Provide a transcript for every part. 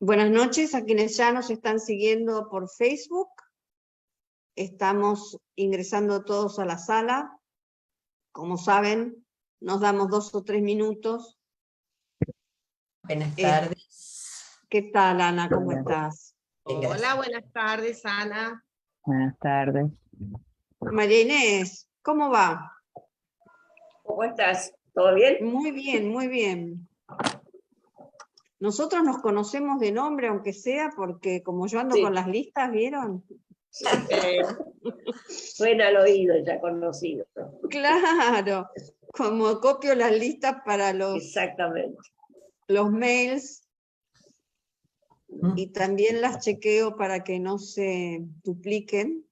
Buenas noches a quienes ya nos están siguiendo por Facebook. Estamos ingresando todos a la sala. Como saben, nos damos 2 o 3 minutos. Buenas tardes. ¿Qué tal, Ana? ¿Cómo estás? Hola, buenas tardes, Ana. Buenas tardes. María Inés, ¿cómo va? ¿Cómo estás? ¿Todo bien? Muy bien, muy bien. Nosotros nos conocemos de nombre, aunque sea, porque como yo ando Sí. con las listas, ¿vieron? Suena al oído, ya conocido. Claro, como copio las listas para Exactamente. los mails y también las chequeo para que no se dupliquen,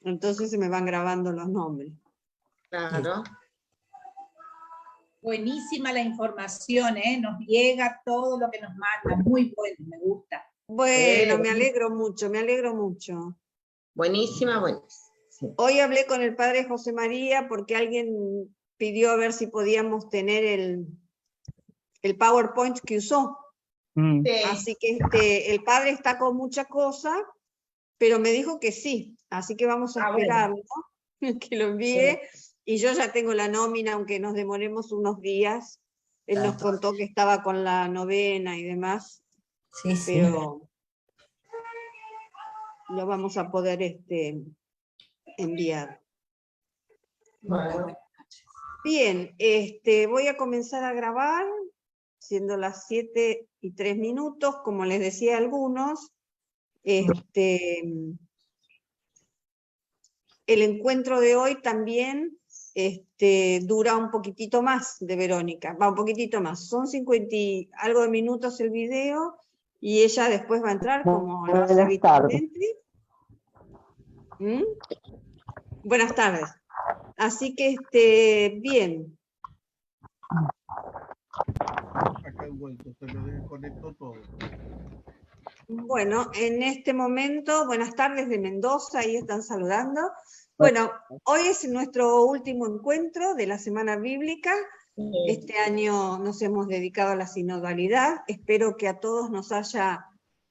entonces se me van grabando los nombres. Claro. Buenísima la información, nos llega todo lo que nos mandan, muy bueno, me gusta. Bueno, me alegro mucho, me alegro mucho. Buenísima, buenísima. Sí. Hoy hablé con el padre José María porque alguien pidió a ver si podíamos tener el PowerPoint que usó. Así que el padre está con mucha cosa, pero me dijo que sí, así que vamos a esperarlo, que lo envíe, y yo ya tengo la nómina, aunque nos demoremos unos días. Él nos contó que estaba con la novena y demás, Sí, sí. pero lo vamos a poder enviar. Bueno. Bien, voy a comenzar a grabar, siendo las 7:03, como les decía a algunos. El encuentro de hoy también dura un poquitito más de Verónica, va un poquitito más, son 50 y algo de minutos el video, y ella después va a entrar como lo hace habitualmente. Buenas tardes. Así que, bien. Acá he vuelto, se me desconectó todo. Bueno, en este momento, buenas tardes de Mendoza, ahí están saludando. Bueno, hoy es nuestro último encuentro de la Semana Bíblica. Este año nos hemos dedicado a la sinodalidad. Espero que a todos nos haya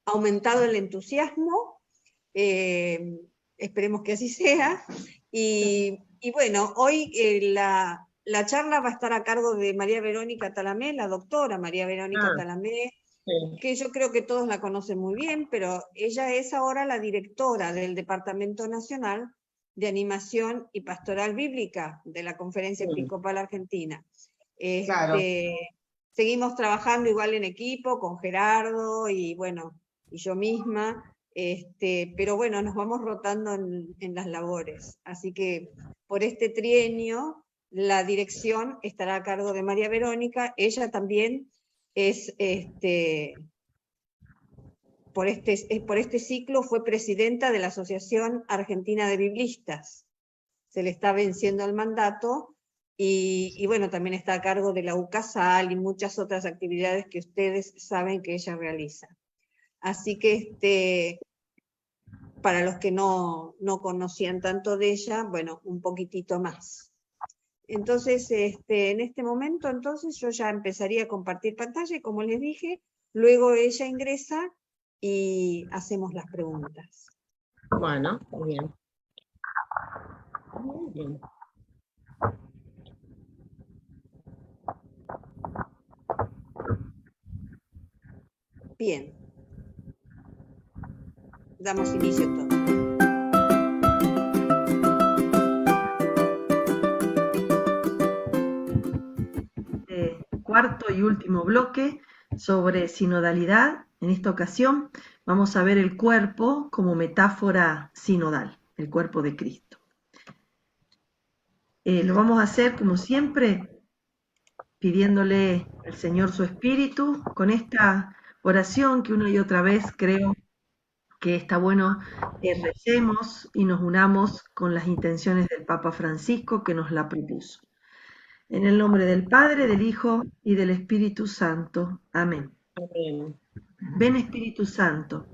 aumentado el entusiasmo. Esperemos que así sea. Y bueno, hoy la charla va a estar a cargo de María Verónica Talamé, la doctora María Verónica Talamé, que yo creo que todos la conocen muy bien, pero ella es ahora la directora del Departamento Nacional de Animación y Pastoral Bíblica de la Conferencia Episcopal Argentina. Claro. Seguimos trabajando igual en equipo con Gerardo y bueno, y yo misma, pero bueno, nos vamos rotando en las labores. Así que por este trienio la dirección estará a cargo de María Verónica. Ella también es, por este ciclo fue presidenta de la Asociación Argentina de Biblistas. Se le está venciendo el mandato y bueno, también está a cargo de la UCASAL y muchas otras actividades que ustedes saben que ella realiza. Así que para los que no conocían tanto de ella, bueno, un poquitito más. Entonces, en este momento, entonces, yo ya empezaría a compartir pantalla y como les dije, luego ella ingresa y hacemos las preguntas. Bueno, muy bien. Muy bien. Bien. Damos inicio entonces. Cuarto y último bloque sobre sinodalidad. En esta ocasión vamos a ver el cuerpo como metáfora sinodal, el cuerpo de Cristo. Lo vamos a hacer como siempre pidiéndole al Señor su espíritu con esta oración que una y otra vez creo que está bueno que recemos y nos unamos con las intenciones del Papa Francisco que nos la propuso. En el nombre del Padre, del Hijo y del Espíritu Santo. Amén. Amén. Ven Espíritu Santo,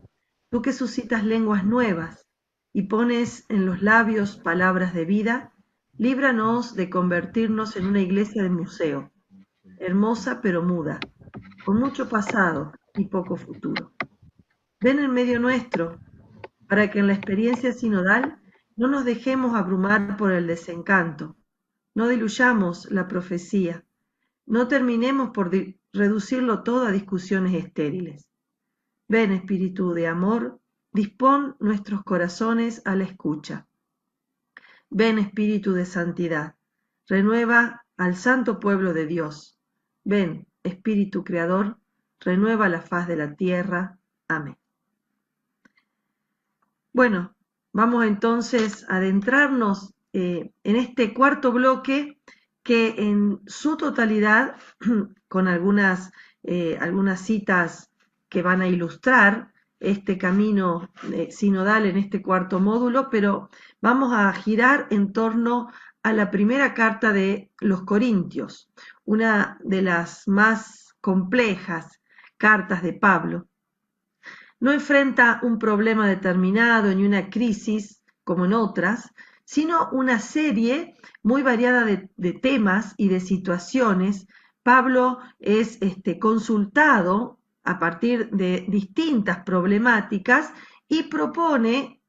tú que suscitas lenguas nuevas y pones en los labios palabras de vida, líbranos de convertirnos en una iglesia de museo, hermosa pero muda, con mucho pasado, y poco futuro. Ven en medio nuestro, para que en la experiencia sinodal no nos dejemos abrumar por el desencanto, no diluyamos la profecía, no terminemos por reducirlo todo a discusiones estériles. Ven, Espíritu de amor, dispón nuestros corazones a la escucha. Ven, Espíritu de santidad, renueva al santo pueblo de Dios. Ven, Espíritu Creador, renueva la faz de la tierra. Amén. Bueno, vamos entonces a adentrarnos en este cuarto bloque que en su totalidad, con algunas citas que van a ilustrar este camino sinodal en este cuarto módulo, pero vamos a girar en torno a la primera carta de los Corintios, una de las más complejas cartas de Pablo. No enfrenta un problema determinado ni una crisis como en otras, sino una serie muy variada de temas y de situaciones. Pablo es consultado a partir de distintas problemáticas y propone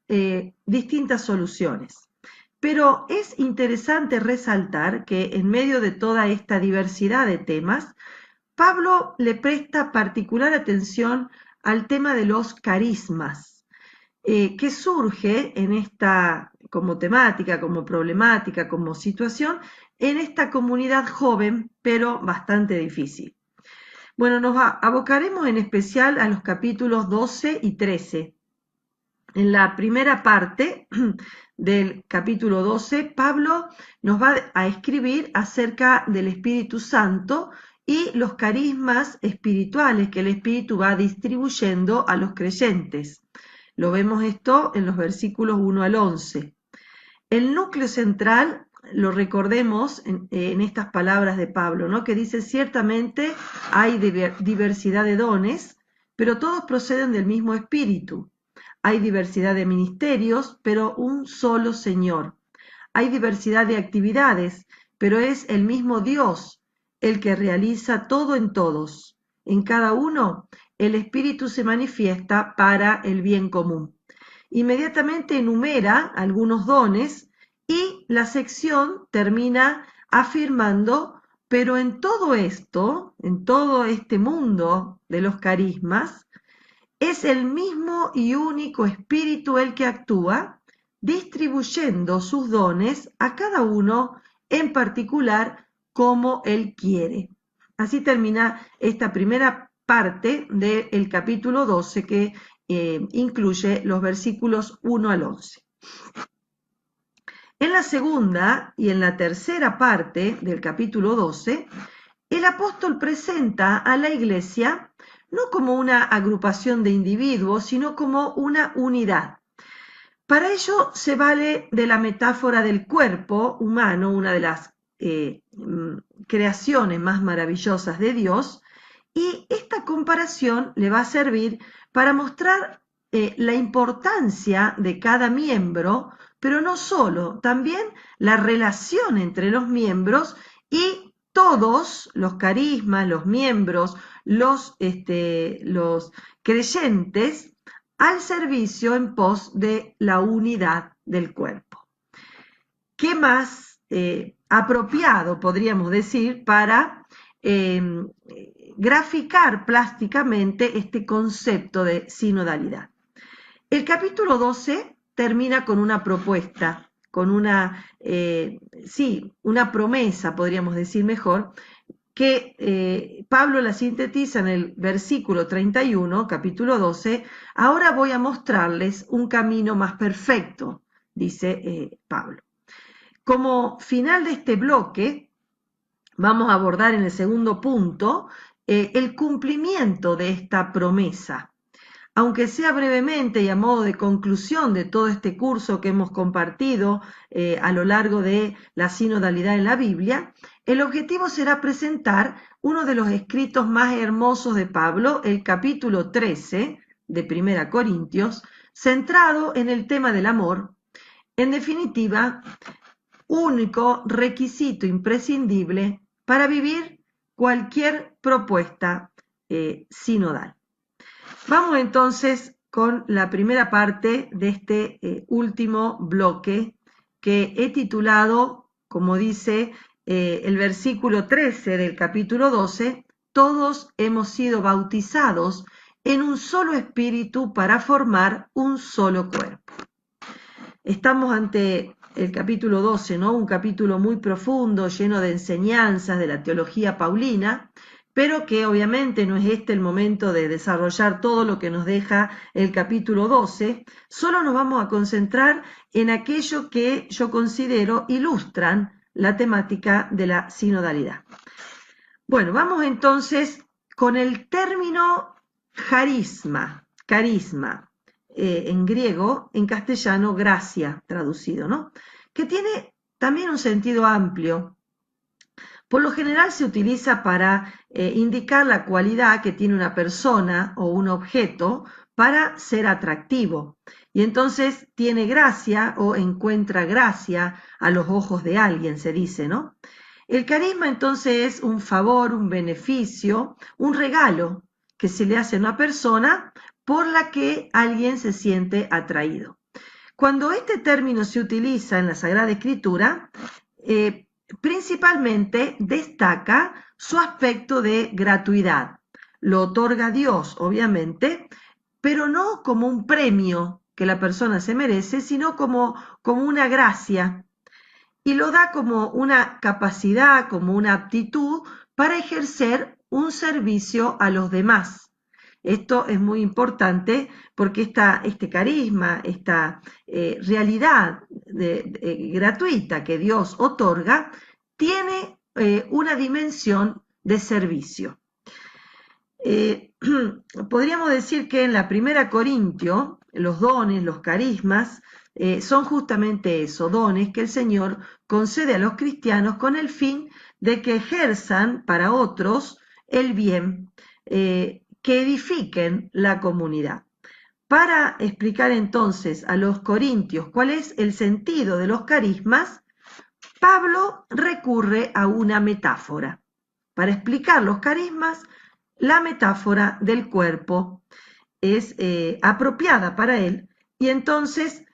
distintas soluciones. Pero es interesante resaltar que en medio de toda esta diversidad de temas, Pablo le presta particular atención al tema de los carismas, que surge en esta, como temática, como problemática, como situación, en esta comunidad joven, pero bastante difícil. Bueno, nos abocaremos en especial a los capítulos 12 y 13. En la primera parte del capítulo 12, Pablo nos va a escribir acerca del Espíritu Santo y los carismas espirituales que el Espíritu va distribuyendo a los creyentes. Lo vemos esto en los versículos 1 al 11. El núcleo central lo recordemos en estas palabras de Pablo, ¿no? Que dice: ciertamente hay diversidad de dones, pero todos proceden del mismo Espíritu. Hay diversidad de ministerios, pero un solo Señor. Hay diversidad de actividades, pero es el mismo Dios el que realiza todo en todos. En cada uno, el Espíritu se manifiesta para el bien común. Inmediatamente enumera algunos dones y la sección termina afirmando: pero en todo esto, en todo este mundo de los carismas, es el mismo y único Espíritu el que actúa, distribuyendo sus dones a cada uno en particular como Él quiere. Así termina esta primera parte del capítulo 12 que incluye los versículos 1 al 11. En la segunda y en la tercera parte del capítulo 12, el apóstol presenta a la iglesia no como una agrupación de individuos, sino como una unidad. Para ello se vale de la metáfora del cuerpo humano, una de las creaciones más maravillosas de Dios, y esta comparación le va a servir para mostrar la importancia de cada miembro, pero no solo, también la relación entre los miembros y todos los carismas, los miembros, los creyentes al servicio en pos de la unidad del cuerpo. ¿Qué más apropiado, podríamos decir, para graficar plásticamente este concepto de sinodalidad? El capítulo 12 termina con una propuesta, con una promesa, podríamos decir mejor, que Pablo la sintetiza en el versículo 31, capítulo 12. Ahora voy a mostrarles un camino más perfecto, dice Pablo. Como final de este bloque, vamos a abordar en el segundo punto el cumplimiento de esta promesa. Aunque sea brevemente y a modo de conclusión de todo este curso que hemos compartido a lo largo de la sinodalidad en la Biblia, el objetivo será presentar uno de los escritos más hermosos de Pablo, el capítulo 13 de 1 Corintios, centrado en el tema del amor. En definitiva, único requisito imprescindible para vivir cualquier propuesta sinodal. Vamos entonces con la primera parte de este último bloque que he titulado, como dice el versículo 13 del capítulo 12, todos hemos sido bautizados en un solo espíritu para formar un solo cuerpo. Estamos ante el capítulo 12, ¿no? Un capítulo muy profundo, lleno de enseñanzas de la teología paulina, pero que obviamente no es este el momento de desarrollar todo lo que nos deja el capítulo 12, solo nos vamos a concentrar en aquello que yo considero ilustran la temática de la sinodalidad. Bueno, vamos entonces con el término carisma, en griego, en castellano gracia traducido, ¿no? Que tiene también un sentido amplio. Por lo general se utiliza para indicar la cualidad que tiene una persona o un objeto para ser atractivo. Y entonces tiene gracia o encuentra gracia a los ojos de alguien, se dice, ¿no? El carisma entonces es un favor, un beneficio, un regalo que se le hace a una persona por la que alguien se siente atraído. Cuando este término se utiliza en la Sagrada Escritura, principalmente destaca su aspecto de gratuidad. Lo otorga Dios, obviamente, pero no como un premio que la persona se merece, sino como una gracia. Y lo da como una capacidad, como una aptitud para ejercer un servicio a los demás. Esto es muy importante porque este carisma, esta realidad gratuita que Dios otorga, tiene una dimensión de servicio. Podríamos decir que en la Primera Corintio, los dones, los carismas, son justamente eso, dones que el Señor concede a los cristianos con el fin de que ejerzan para otros el bien, que edifiquen la comunidad. Para explicar entonces a los corintios cuál es el sentido de los carismas, Pablo recurre a una metáfora. Para explicar los carismas, la metáfora del cuerpo es apropiada para él y entonces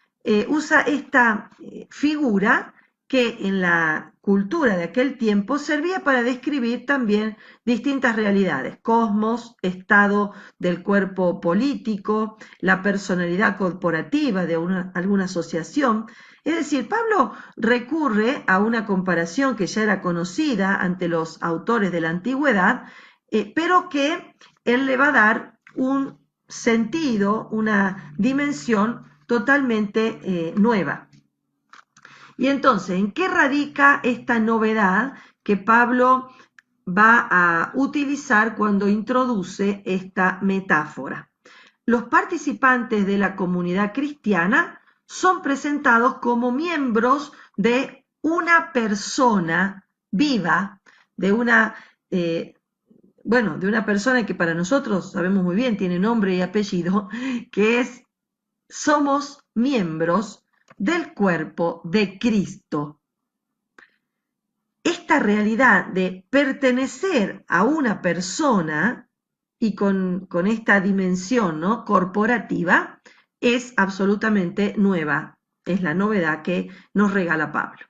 usa esta figura que en la cultura de aquel tiempo servía para describir también distintas realidades, cosmos, estado del cuerpo político, la personalidad corporativa de alguna asociación. Es decir, Pablo recurre a una comparación que ya era conocida ante los autores de la antigüedad, pero que él le va a dar un sentido, una dimensión totalmente nueva. Y entonces, ¿en qué radica esta novedad que Pablo va a utilizar cuando introduce esta metáfora? Los participantes de la comunidad cristiana son presentados como miembros de una persona viva, de una persona que para nosotros sabemos muy bien, tiene nombre y apellido, que es, somos miembros del cuerpo de Cristo. Esta realidad de pertenecer a una persona y con esta dimensión, ¿no?, corporativa, es absolutamente nueva. Es la novedad que nos regala Pablo.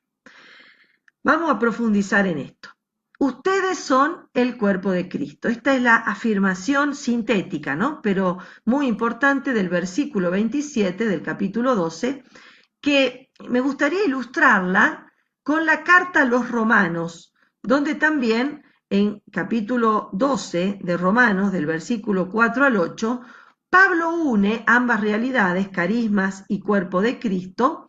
Vamos a profundizar en esto. Ustedes son el cuerpo de Cristo. Esta es la afirmación sintética, ¿no?, pero muy importante del versículo 27 del capítulo 12, que me gustaría ilustrarla con la carta a los Romanos, donde también en capítulo 12 de Romanos, del versículo 4 al 8, Pablo une ambas realidades, carismas y cuerpo de Cristo,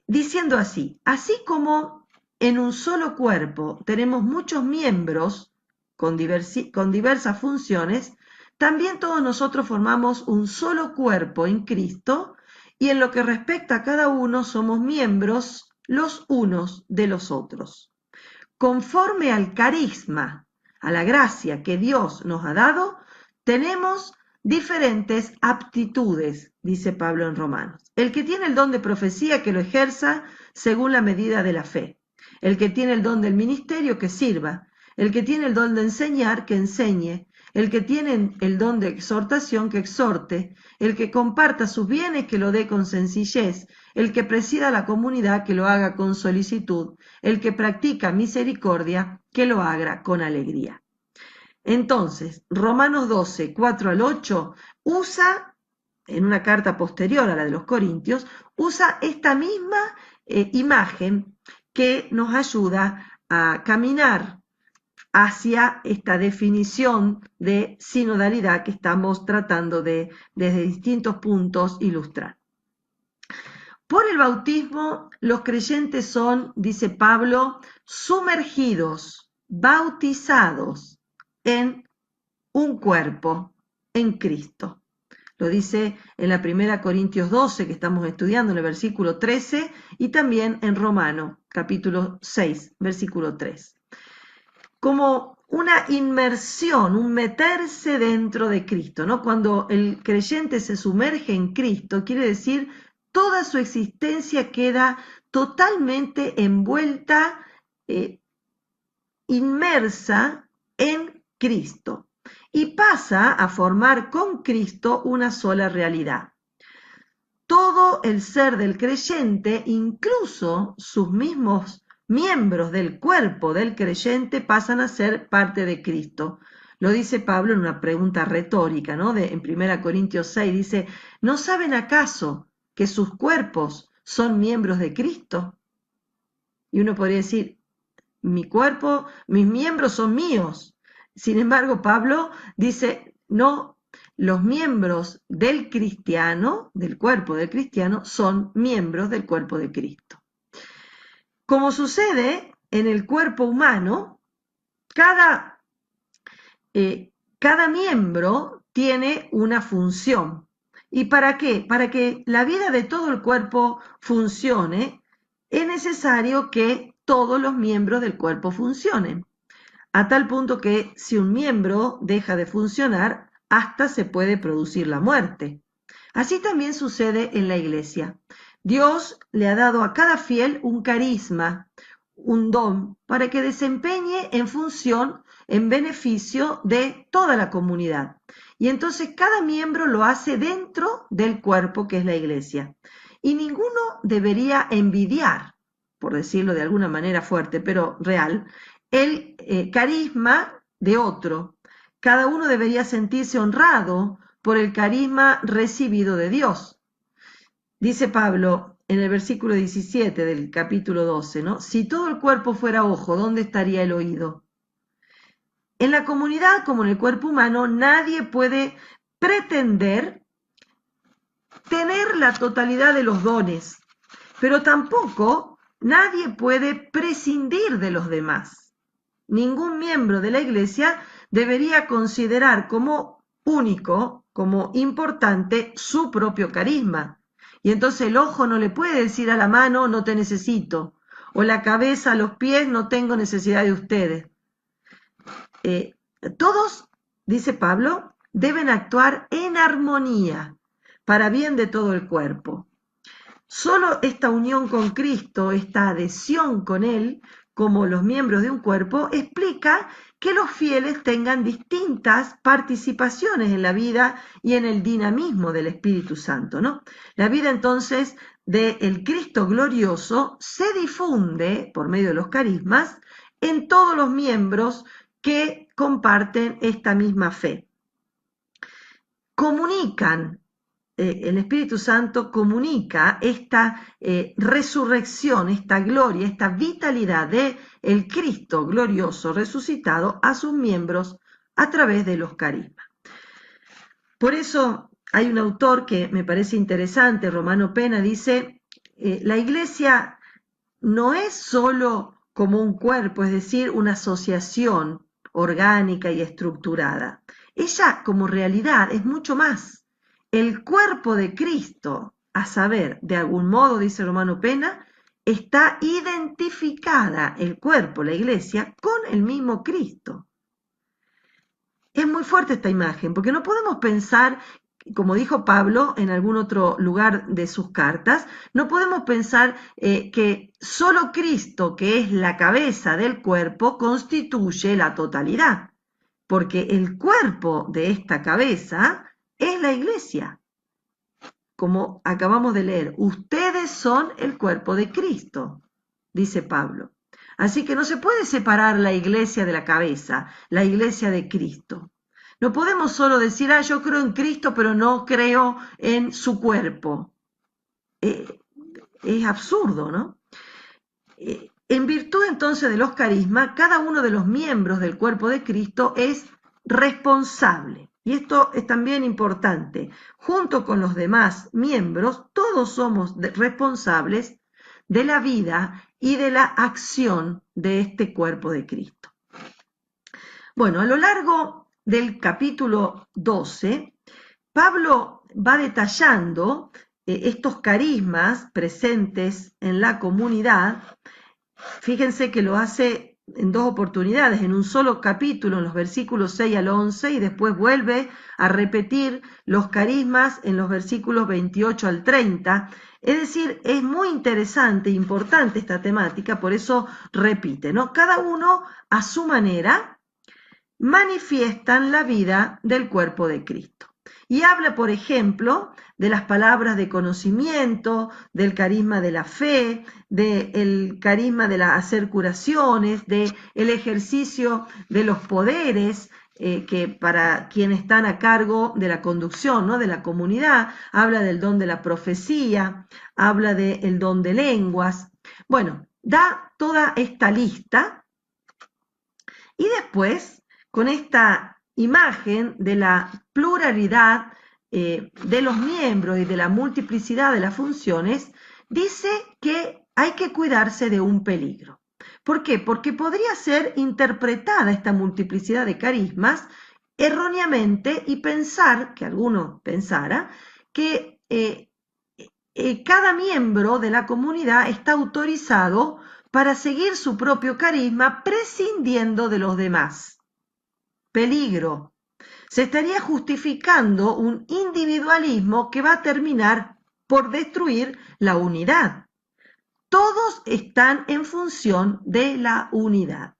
diciendo así: así como en un solo cuerpo tenemos muchos miembros con diversas funciones, también todos nosotros formamos un solo cuerpo en Cristo, y en lo que respecta a cada uno somos miembros los unos de los otros. Conforme al carisma, a la gracia que Dios nos ha dado, tenemos diferentes aptitudes, dice Pablo en Romanos. El que tiene el don de profecía, que lo ejerza según la medida de la fe. El que tiene el don del ministerio, que sirva. El que tiene el don de enseñar, que enseñe. el que tiene el don de exhortación, que exhorte, el que comparta sus bienes, que lo dé con sencillez, el que presida la comunidad, que lo haga con solicitud, el que practica misericordia, que lo haga con alegría. Entonces, Romanos 12, 4 al 8, usa, en una carta posterior a la de los Corintios, usa esta misma imagen que nos ayuda a caminar hacia esta definición de sinodalidad que estamos tratando de, desde distintos puntos, ilustrar. Por el bautismo, los creyentes son, dice Pablo, sumergidos, bautizados en un cuerpo, en Cristo. Lo dice en la 1 Corintios 12, que estamos estudiando, en el versículo 13, y también en Romano, capítulo 6, versículo 3. Como una inmersión, un meterse dentro de Cristo, ¿no? Cuando el creyente se sumerge en Cristo, quiere decir toda su existencia queda totalmente envuelta, inmersa en Cristo, y pasa a formar con Cristo una sola realidad. Todo el ser del creyente, incluso sus mismos miembros del cuerpo del creyente, pasan a ser parte de Cristo. Lo dice Pablo en una pregunta retórica, ¿no? En 1 Corintios 6 dice, ¿no saben acaso que sus cuerpos son miembros de Cristo? Y uno podría decir, mi cuerpo, mis miembros son míos. Sin embargo, Pablo dice, no, los miembros del cristiano, del cuerpo del cristiano, son miembros del cuerpo de Cristo. Como sucede en el cuerpo humano, cada miembro tiene una función. ¿Y para qué? Para que la vida de todo el cuerpo funcione, es necesario que todos los miembros del cuerpo funcionen. A tal punto que si un miembro deja de funcionar, hasta se puede producir la muerte. Así también sucede en la iglesia. Dios le ha dado a cada fiel un carisma, un don, para que desempeñe en función, en beneficio de toda la comunidad. Y entonces cada miembro lo hace dentro del cuerpo que es la iglesia. Y ninguno debería envidiar, por decirlo de alguna manera fuerte, pero real, el carisma de otro. Cada uno debería sentirse honrado por el carisma recibido de Dios. Dice Pablo en el versículo 17 del capítulo 12, ¿no? Si todo el cuerpo fuera ojo, ¿dónde estaría el oído? En la comunidad, como en el cuerpo humano, nadie puede pretender tener la totalidad de los dones, pero tampoco nadie puede prescindir de los demás. Ningún miembro de la iglesia debería considerar como único, como importante, su propio carisma. Y entonces el ojo no le puede decir a la mano, no te necesito, o la cabeza a los pies, no tengo necesidad de ustedes. Todos, dice Pablo, deben actuar en armonía para bien de todo el cuerpo. Solo esta unión con Cristo, esta adhesión con Él, como los miembros de un cuerpo, explica que los fieles tengan distintas participaciones en la vida y en el dinamismo del Espíritu Santo, ¿no? La vida entonces del Cristo glorioso se difunde por medio de los carismas en todos los miembros que comparten esta misma fe. Comunican, el Espíritu Santo comunica esta resurrección, esta gloria, esta vitalidad del Cristo glorioso resucitado a sus miembros a través de los carismas. Por eso hay un autor que me parece interesante, Romano Pena, dice, la iglesia no es solo como un cuerpo, es decir, una asociación orgánica y estructurada. Ella como realidad es mucho más. El cuerpo de Cristo, a saber, de algún modo, dice Romano Pena, está identificada el cuerpo, la iglesia, con el mismo Cristo. Es muy fuerte esta imagen, porque no podemos pensar, como dijo Pablo en algún otro lugar de sus cartas, no podemos pensar que solo Cristo, que es la cabeza del cuerpo, constituye la totalidad. porque el cuerpo de esta cabeza es la iglesia. Como acabamos de leer, ustedes son el cuerpo de Cristo, dice Pablo. Así que no se puede separar la iglesia de la cabeza, la iglesia de Cristo. No podemos solo decir, yo creo en Cristo, pero no creo en su cuerpo. Es absurdo, ¿no? En virtud entonces de los carismas, cada uno de los miembros del cuerpo de Cristo es responsable. Y esto es también importante. Junto con los demás miembros, todos somos responsables de la vida y de la acción de este cuerpo de Cristo. Bueno, a lo largo del capítulo 12, Pablo va detallando estos carismas presentes en la comunidad. Fíjense que lo hace en dos oportunidades, en un solo capítulo, en los versículos 6 al 11, y después vuelve a repetir los carismas en los versículos 28 al 30. Es decir, es muy interesante e importante esta temática, por eso repite, ¿no? Cada uno a su manera manifiestan la vida del cuerpo de Cristo. Y habla, por ejemplo, de las palabras de conocimiento, del carisma de la fe, del carisma de hacer curaciones, del ejercicio de los poderes que para quienes están a cargo de la conducción, ¿no?, de la comunidad. Habla del don de la profecía, habla del don de lenguas. Bueno, da toda esta lista y después, con esta imagen de la pluralidad de los miembros y de la multiplicidad de las funciones, dice que hay que cuidarse de un peligro. ¿Por qué? Porque podría ser interpretada esta multiplicidad de carismas erróneamente y pensar, que alguno pensara, que cada miembro de la comunidad está autorizado para seguir su propio carisma prescindiendo de los demás. Peligro. Se estaría justificando un individualismo que va a terminar por destruir la unidad. Todos están en función de la unidad.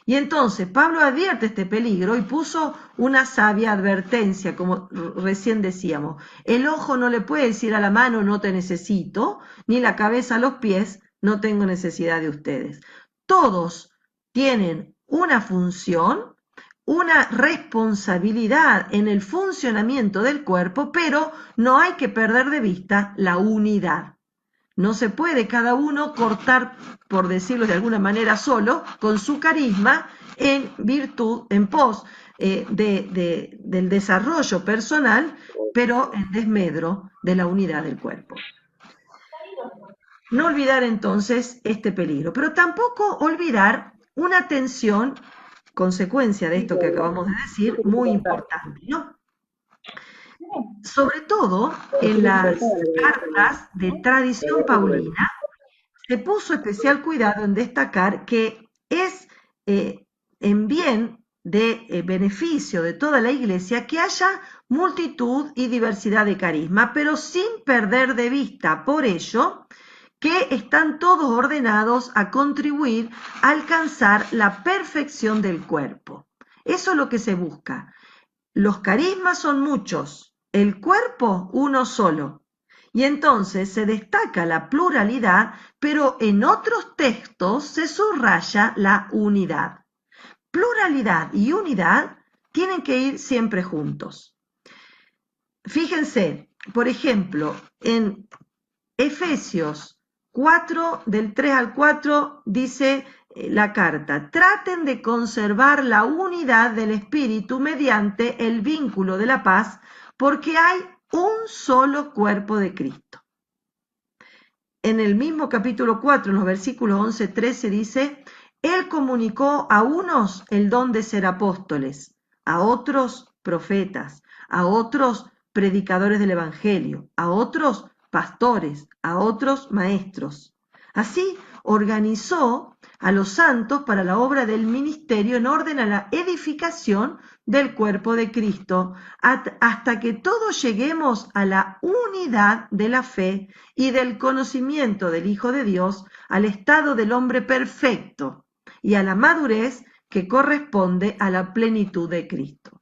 Y entonces Pablo advierte este peligro y puso una sabia advertencia, como recién decíamos. El ojo no le puede decir a la mano no te necesito, ni la cabeza a los pies no tengo necesidad de ustedes. Todos tienen una función, una responsabilidad en el funcionamiento del cuerpo, pero no hay que perder de vista la unidad. No se puede cada uno cortar, por decirlo de alguna manera, solo con su carisma en virtud, en pos del desarrollo personal, pero en desmedro de la unidad del cuerpo. No olvidar entonces este peligro, pero tampoco olvidar una tensión, consecuencia de esto que acabamos de decir, muy importante, ¿no? Sobre todo en las cartas de tradición paulina, se puso especial cuidado en destacar que es en bien de beneficio de toda la iglesia que haya multitud y diversidad de carisma, pero sin perder de vista por ello que están todos ordenados a contribuir a alcanzar la perfección del cuerpo. Eso es lo que se busca. Los carismas son muchos, el cuerpo uno solo. Y entonces se destaca la pluralidad, pero en otros textos se subraya la unidad. Pluralidad y unidad tienen que ir siempre juntos. Fíjense, por ejemplo, en Efesios 4, del 3 al 4, dice la carta: traten de conservar la unidad del espíritu mediante el vínculo de la paz, porque hay un solo cuerpo de Cristo. En el mismo capítulo 4, en los versículos 11-13, dice: Él comunicó a unos el don de ser apóstoles, a otros profetas, a otros predicadores del evangelio, a otros pastores, a otros maestros. Así organizó a los santos para la obra del ministerio en orden a la edificación del cuerpo de Cristo, hasta que todos lleguemos a la unidad de la fe y del conocimiento del Hijo de Dios, al estado del hombre perfecto y a la madurez que corresponde a la plenitud de Cristo.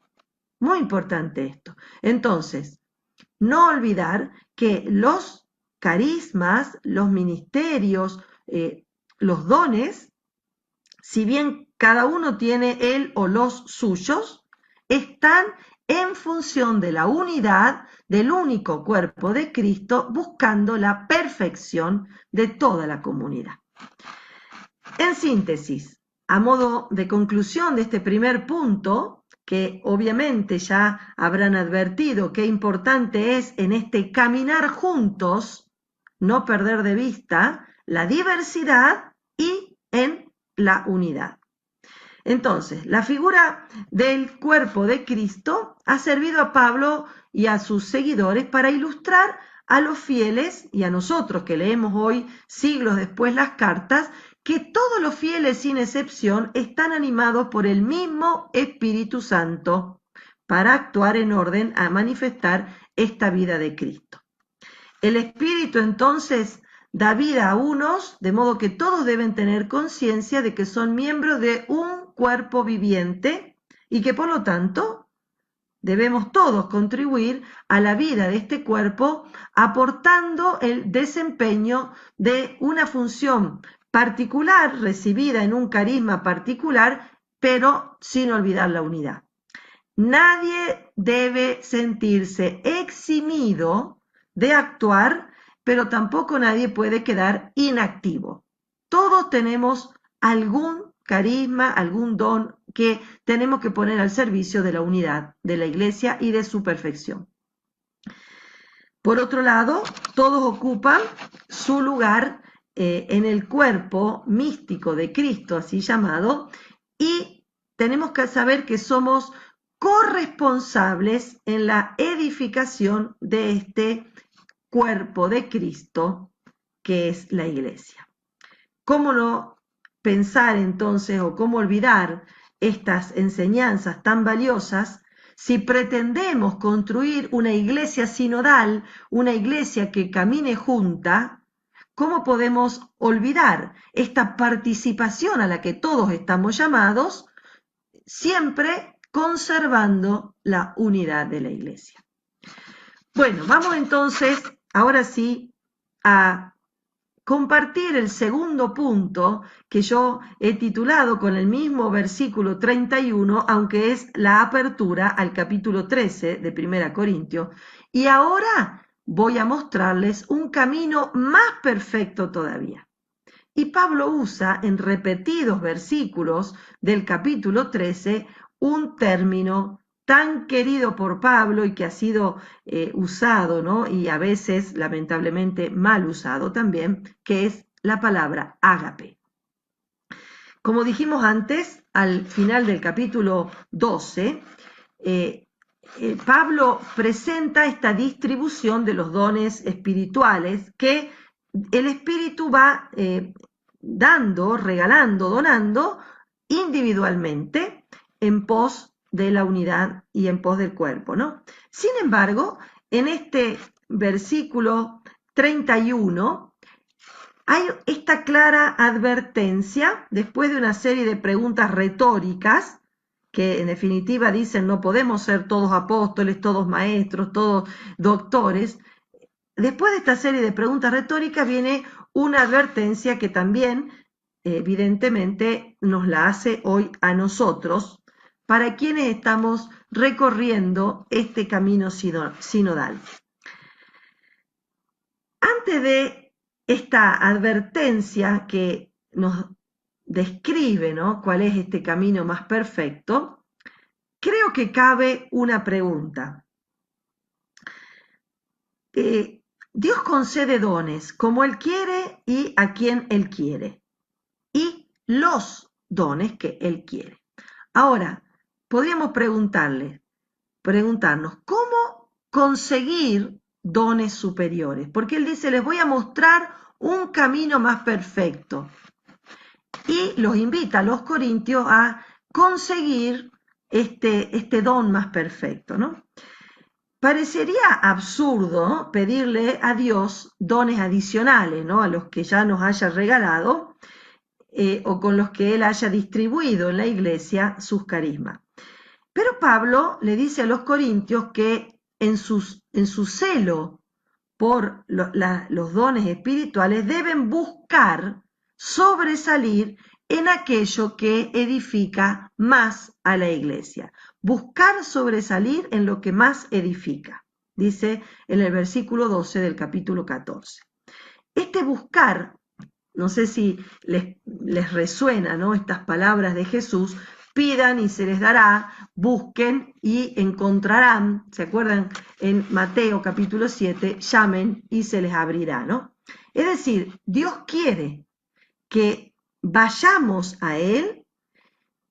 Muy importante esto. Entonces, no olvidar que los carismas, los ministerios, los dones, si bien cada uno tiene él o los suyos, están en función de la unidad del único cuerpo de Cristo, buscando la perfección de toda la comunidad. En síntesis, a modo de conclusión de este primer punto, que obviamente ya habrán advertido qué importante es en este caminar juntos, no perder de vista la diversidad y en la unidad. Entonces, la figura del cuerpo de Cristo ha servido a Pablo y a sus seguidores para ilustrar a los fieles y a nosotros que leemos hoy, siglos después, las cartas, que todos los fieles sin excepción están animados por el mismo Espíritu Santo para actuar en orden a manifestar esta vida de Cristo. El Espíritu entonces da vida a unos, de modo que todos deben tener conciencia de que son miembros de un cuerpo viviente y que por lo tanto debemos todos contribuir a la vida de este cuerpo aportando el desempeño de una función particular recibida en un carisma particular, pero sin olvidar la unidad. Nadie debe sentirse eximido de actuar, pero tampoco nadie puede quedar inactivo. Todos tenemos algún carisma, algún don que tenemos que poner al servicio de la unidad de la Iglesia y de su perfección. Por otro lado, todos ocupan su lugar en el cuerpo místico de Cristo, así llamado, y tenemos que saber que somos corresponsables en la edificación de este cuerpo de Cristo, que es la Iglesia. ¿Cómo no pensar entonces o cómo olvidar estas enseñanzas tan valiosas si pretendemos construir una iglesia sinodal, una iglesia que camine junta? ¿Cómo podemos olvidar esta participación a la que todos estamos llamados, siempre conservando la unidad de la iglesia? Bueno, vamos entonces, ahora sí, a compartir el segundo punto que yo he titulado con el mismo versículo 31, aunque es la apertura al capítulo 13 de 1 Corintios. Y ahora voy a mostrarles un camino más perfecto todavía. Y Pablo usa en repetidos versículos del capítulo 13 un término tan querido por Pablo y que ha sido usado, ¿no? Y a veces lamentablemente mal usado también, que es la palabra ágape. Como dijimos antes, al final del capítulo 12, Pablo presenta esta distribución de los dones espirituales que el Espíritu va dando, regalando, donando individualmente en pos de la unidad y en pos del cuerpo, ¿no? Sin embargo, en este versículo 31 hay esta clara advertencia, después de una serie de preguntas retóricas, que en definitiva dicen no podemos ser todos apóstoles, todos maestros, todos doctores. Después de esta serie de preguntas retóricas viene una advertencia que también evidentemente nos la hace hoy a nosotros, para quienes estamos recorriendo este camino sinodal. Antes de esta advertencia que nos describe, ¿no?, cuál es este camino más perfecto, creo que cabe una pregunta. Dios concede dones como Él quiere y a quien Él quiere, y los dones que Él quiere. Ahora, podríamos preguntarnos, ¿cómo conseguir dones superiores? Porque Él dice, les voy a mostrar un camino más perfecto. Y los invita a los corintios a conseguir este don más perfecto, ¿no? Parecería absurdo pedirle a Dios dones adicionales, ¿no?, a los que ya nos haya regalado, o con los que él haya distribuido en la iglesia sus carismas. Pero Pablo le dice a los corintios que en su celo por los dones espirituales deben buscar sobresalir en aquello que edifica más a la iglesia. Buscar sobresalir en lo que más edifica, dice en el versículo 12 del capítulo 14. Este buscar, no sé si les resuena, ¿no?, estas palabras de Jesús: pidan y se les dará, busquen y encontrarán. ¿Se acuerdan? En Mateo capítulo 7, llamen y se les abrirá, ¿no? Es decir, Dios quiere que vayamos a Él,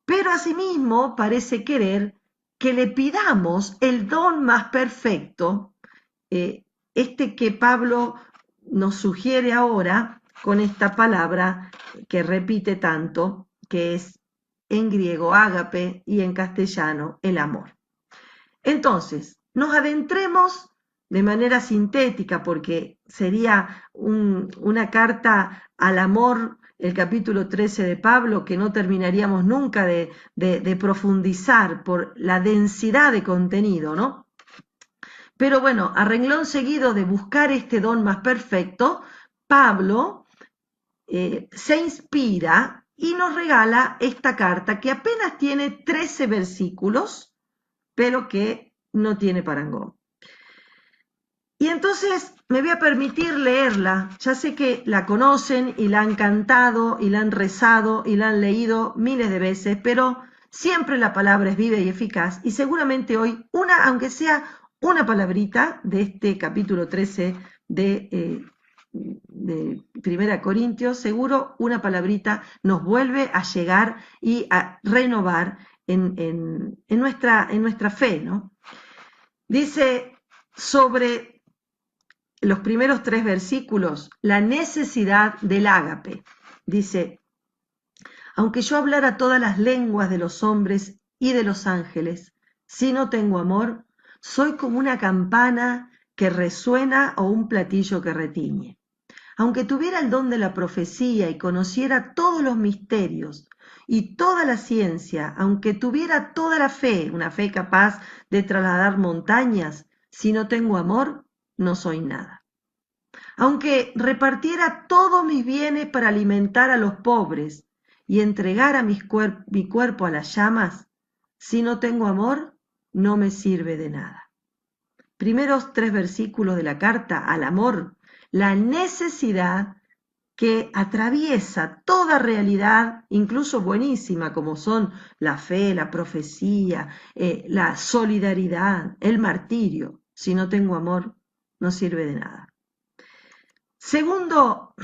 pero asimismo parece querer que le pidamos el don más perfecto, que Pablo nos sugiere ahora con esta palabra que repite tanto, que es en griego ágape y en castellano el amor. Entonces, nos adentremos de manera sintética, porque sería una carta al amor, el capítulo 13 de Pablo, que no terminaríamos nunca de profundizar por la densidad de contenido, ¿no? Pero bueno, a renglón seguido de buscar este don más perfecto, Pablo se inspira y nos regala esta carta que apenas tiene 13 versículos, pero que no tiene parangón. Y entonces me voy a permitir leerla. Ya sé que la conocen y la han cantado y la han rezado y la han leído miles de veces, pero siempre la palabra es viva y eficaz, y seguramente hoy, aunque sea una palabrita de este capítulo 13 de 1 Corintios, seguro una palabrita nos vuelve a llegar y a renovar en nuestra fe, ¿no? Dice sobre los primeros 3 versículos la necesidad del ágape. Dice: aunque yo hablara todas las lenguas de los hombres y de los ángeles, si no tengo amor, soy como una campana que resuena o un platillo que retiñe. Aunque tuviera el don de la profecía y conociera todos los misterios y toda la ciencia, aunque tuviera toda la fe, una fe capaz de trasladar montañas, si no tengo amor, no soy nada. Aunque repartiera todos mis bienes para alimentar a los pobres y entregara mi cuerpo a las llamas, si no tengo amor, no me sirve de nada. Primeros 3 versículos de la carta al amor, la necesidad que atraviesa toda realidad, incluso buenísima, como son la fe, la profecía, la solidaridad, el martirio. Si no tengo amor, no sirve de nada. Segundo,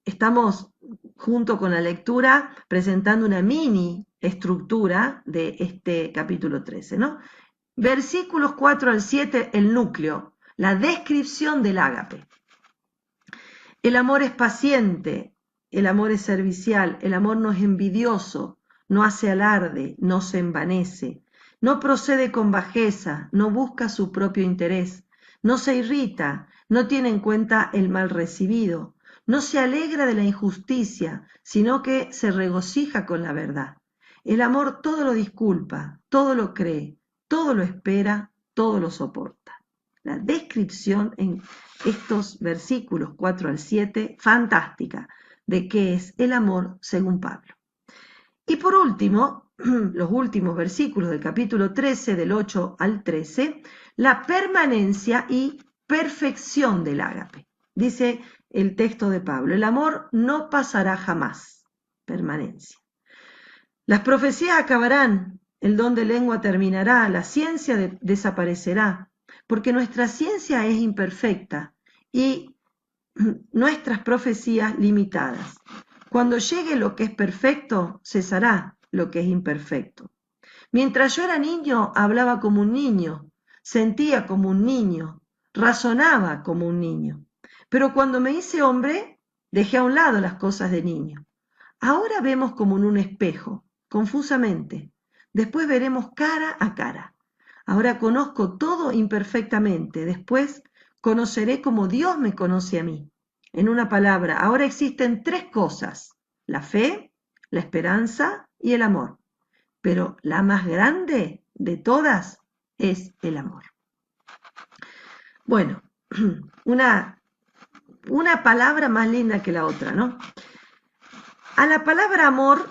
estamos junto con la lectura presentando una mini estructura de este capítulo 13, ¿no? Versículos 4 al 7, el núcleo, la descripción del ágape. El amor es paciente, el amor es servicial, el amor no es envidioso, no hace alarde, no se envanece, no procede con bajeza, no busca su propio interés, no se irrita, no tiene en cuenta el mal recibido, no se alegra de la injusticia, sino que se regocija con la verdad. El amor todo lo disculpa, todo lo cree, todo lo espera, todo lo soporta. La descripción en estos versículos 4 al 7, fantástica, de qué es el amor según Pablo. Y por último, los últimos versículos del capítulo 13, del 8 al 13, la permanencia y perfección del ágape. Dice el texto de Pablo: el amor no pasará jamás. Permanencia. Las profecías acabarán, el don de lengua terminará, la ciencia desaparecerá, porque nuestra ciencia es imperfecta y nuestras profecías limitadas. Cuando llegue lo que es perfecto, cesará lo que es imperfecto. Mientras yo era niño, hablaba como un niño, sentía como un niño, razonaba como un niño. Pero cuando me hice hombre, dejé a un lado las cosas de niño. Ahora vemos como en un espejo, confusamente. Después veremos cara a cara. Ahora conozco todo imperfectamente. Después conoceré como Dios me conoce a mí. En una palabra, ahora existen 3 cosas: la fe, la esperanza y el amor. Pero la más grande de todas es el amor. Bueno, una palabra más linda que la otra, ¿no? A la palabra amor,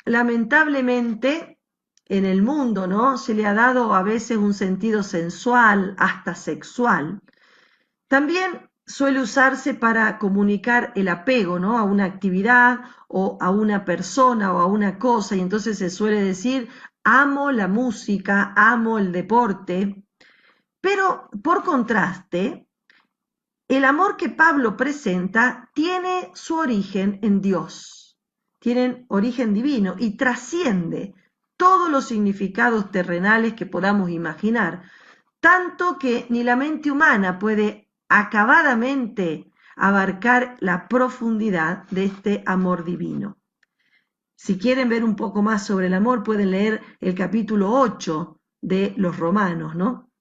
lamentablemente, en el mundo, ¿no?, se le ha dado a veces un sentido sensual, hasta sexual. También suele usarse para comunicar el apego, ¿no?, a una actividad o a una persona o a una cosa, y entonces se suele decir, amo la música, amo el deporte. Pero, por contraste, el amor que Pablo presenta tiene su origen en Dios, tiene origen divino y trasciende todos los significados terrenales que podamos imaginar, tanto que ni la mente humana puede acabadamente abarcar la profundidad de este amor divino. Si quieren ver un poco más sobre el amor, pueden leer el capítulo 8 de los Romanos, ¿no?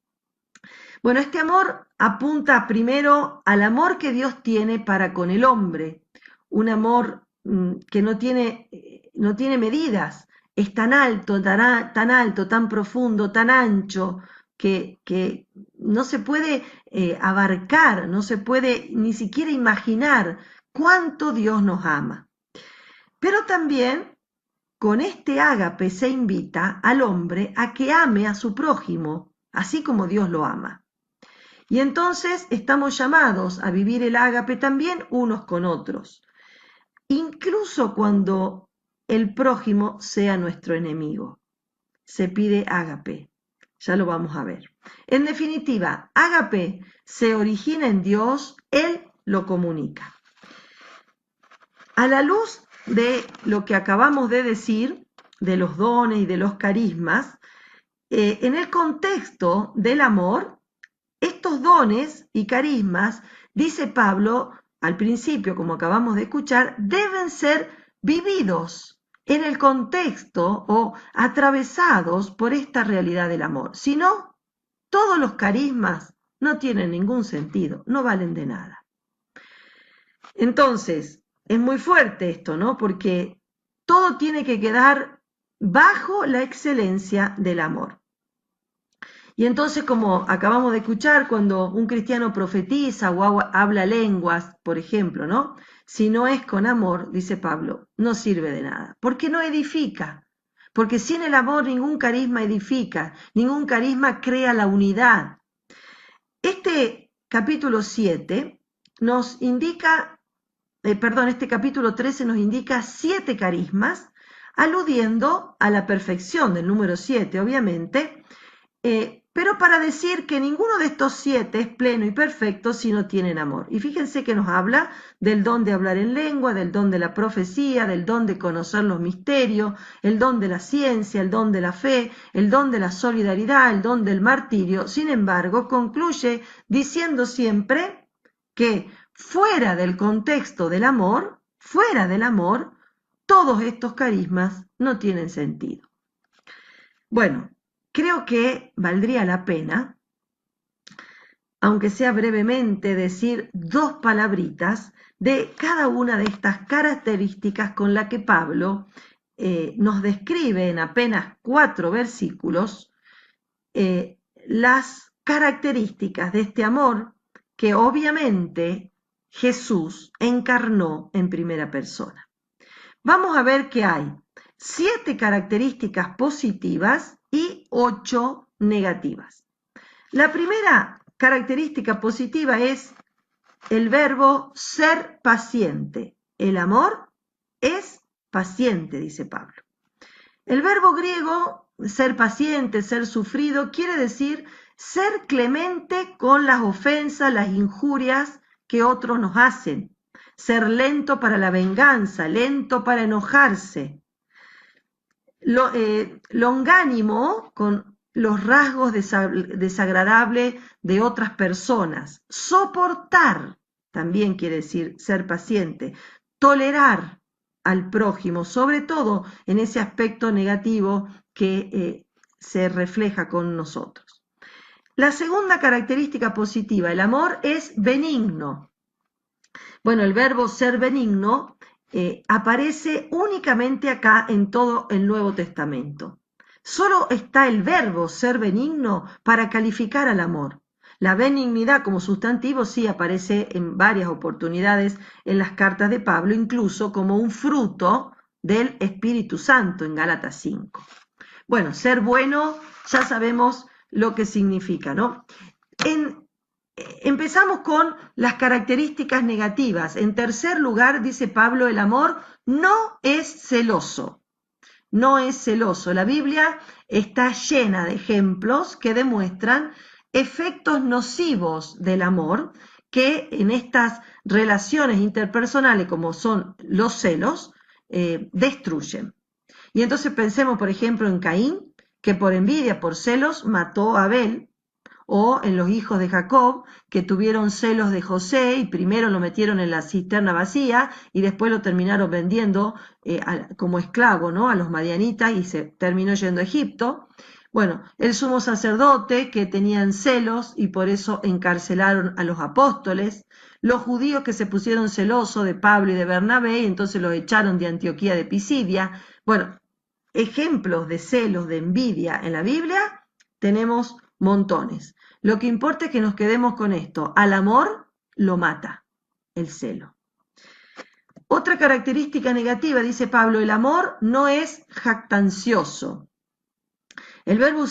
Bueno, este amor apunta primero al amor que Dios tiene para con el hombre, un amor que no tiene medidas, es tan alto, tan profundo, tan ancho, que no se puede abarcar, no se puede ni siquiera imaginar cuánto Dios nos ama. Pero también con este ágape se invita al hombre a que ame a su prójimo, así como Dios lo ama. Y entonces estamos llamados a vivir el ágape también unos con otros, incluso cuando el prójimo sea nuestro enemigo. Se pide ágape, ya lo vamos a ver. En definitiva, ágape se origina en Dios, Él lo comunica. A la luz de lo que acabamos de decir, de los dones y de los carismas, en el contexto del amor, estos dones y carismas, dice Pablo al principio, como acabamos de escuchar, deben ser vividos en el contexto o atravesados por esta realidad del amor. Si no, todos los carismas no tienen ningún sentido, no valen de nada. Entonces, es muy fuerte esto, ¿no? Porque todo tiene que quedar bajo la excelencia del amor. Y entonces, como acabamos de escuchar, cuando un cristiano profetiza o habla lenguas, por ejemplo, ¿no?, si no es con amor, dice Pablo, no sirve de nada, porque no edifica, porque sin el amor ningún carisma edifica, ningún carisma crea la unidad. Este capítulo 7 nos indica, este capítulo 13 nos indica 7 carismas, aludiendo a la perfección del número 7, obviamente, pero para decir que ninguno de estos 7 es pleno y perfecto si no tienen amor. Y fíjense que nos habla del don de hablar en lengua, del don de la profecía, del don de conocer los misterios, el don de la ciencia, el don de la fe, el don de la solidaridad, el don del martirio. Sin embargo, concluye diciendo siempre que fuera del contexto del amor, todos estos carismas no tienen sentido. Bueno, creo que valdría la pena, aunque sea brevemente, decir 2 palabritas de cada una de estas características con las que Pablo nos describe en apenas 4 versículos las características de este amor que obviamente Jesús encarnó en primera persona. Vamos a ver que hay 7 características positivas y 8 negativas. La primera característica positiva es el verbo ser paciente. El amor es paciente, dice Pablo. El verbo griego ser paciente, ser sufrido, quiere decir ser clemente con las ofensas, las injurias que otros nos hacen. Ser lento para la venganza, lento para enojarse. Longánimo con los rasgos desagradables de otras personas. Soportar también quiere decir ser paciente. Tolerar al prójimo, sobre todo en ese aspecto negativo que se refleja con nosotros. La segunda característica positiva, el amor es benigno. Bueno, el verbo ser benigno aparece únicamente acá en todo el Nuevo Testamento. Solo está el verbo ser benigno para calificar al amor. La benignidad como sustantivo sí aparece en varias oportunidades en las cartas de Pablo, incluso como un fruto del Espíritu Santo en Gálatas 5. Bueno, ser bueno ya sabemos lo que significa, ¿no? Empezamos con las características negativas. En tercer lugar, dice Pablo, el amor no es celoso. No es celoso. La Biblia está llena de ejemplos que demuestran efectos nocivos del amor que en estas relaciones interpersonales, como son los celos, destruyen. Y entonces pensemos, por ejemplo, en Caín, que por envidia, por celos, mató a Abel, o en los hijos de Jacob, que tuvieron celos de José y primero lo metieron en la cisterna vacía y después lo terminaron vendiendo como esclavo, ¿no?, a los madianitas y se terminó yendo a Egipto. Bueno, el sumo sacerdote, que tenían celos y por eso encarcelaron a los apóstoles, los judíos que se pusieron celosos de Pablo y de Bernabé y entonces los echaron de Antioquía de Pisidia. Bueno, ejemplos de celos, de envidia en la Biblia tenemos montones. Lo que importa es que nos quedemos con esto. Al amor lo mata el celo. Otra característica negativa, dice Pablo, el amor no es jactancioso. El verbo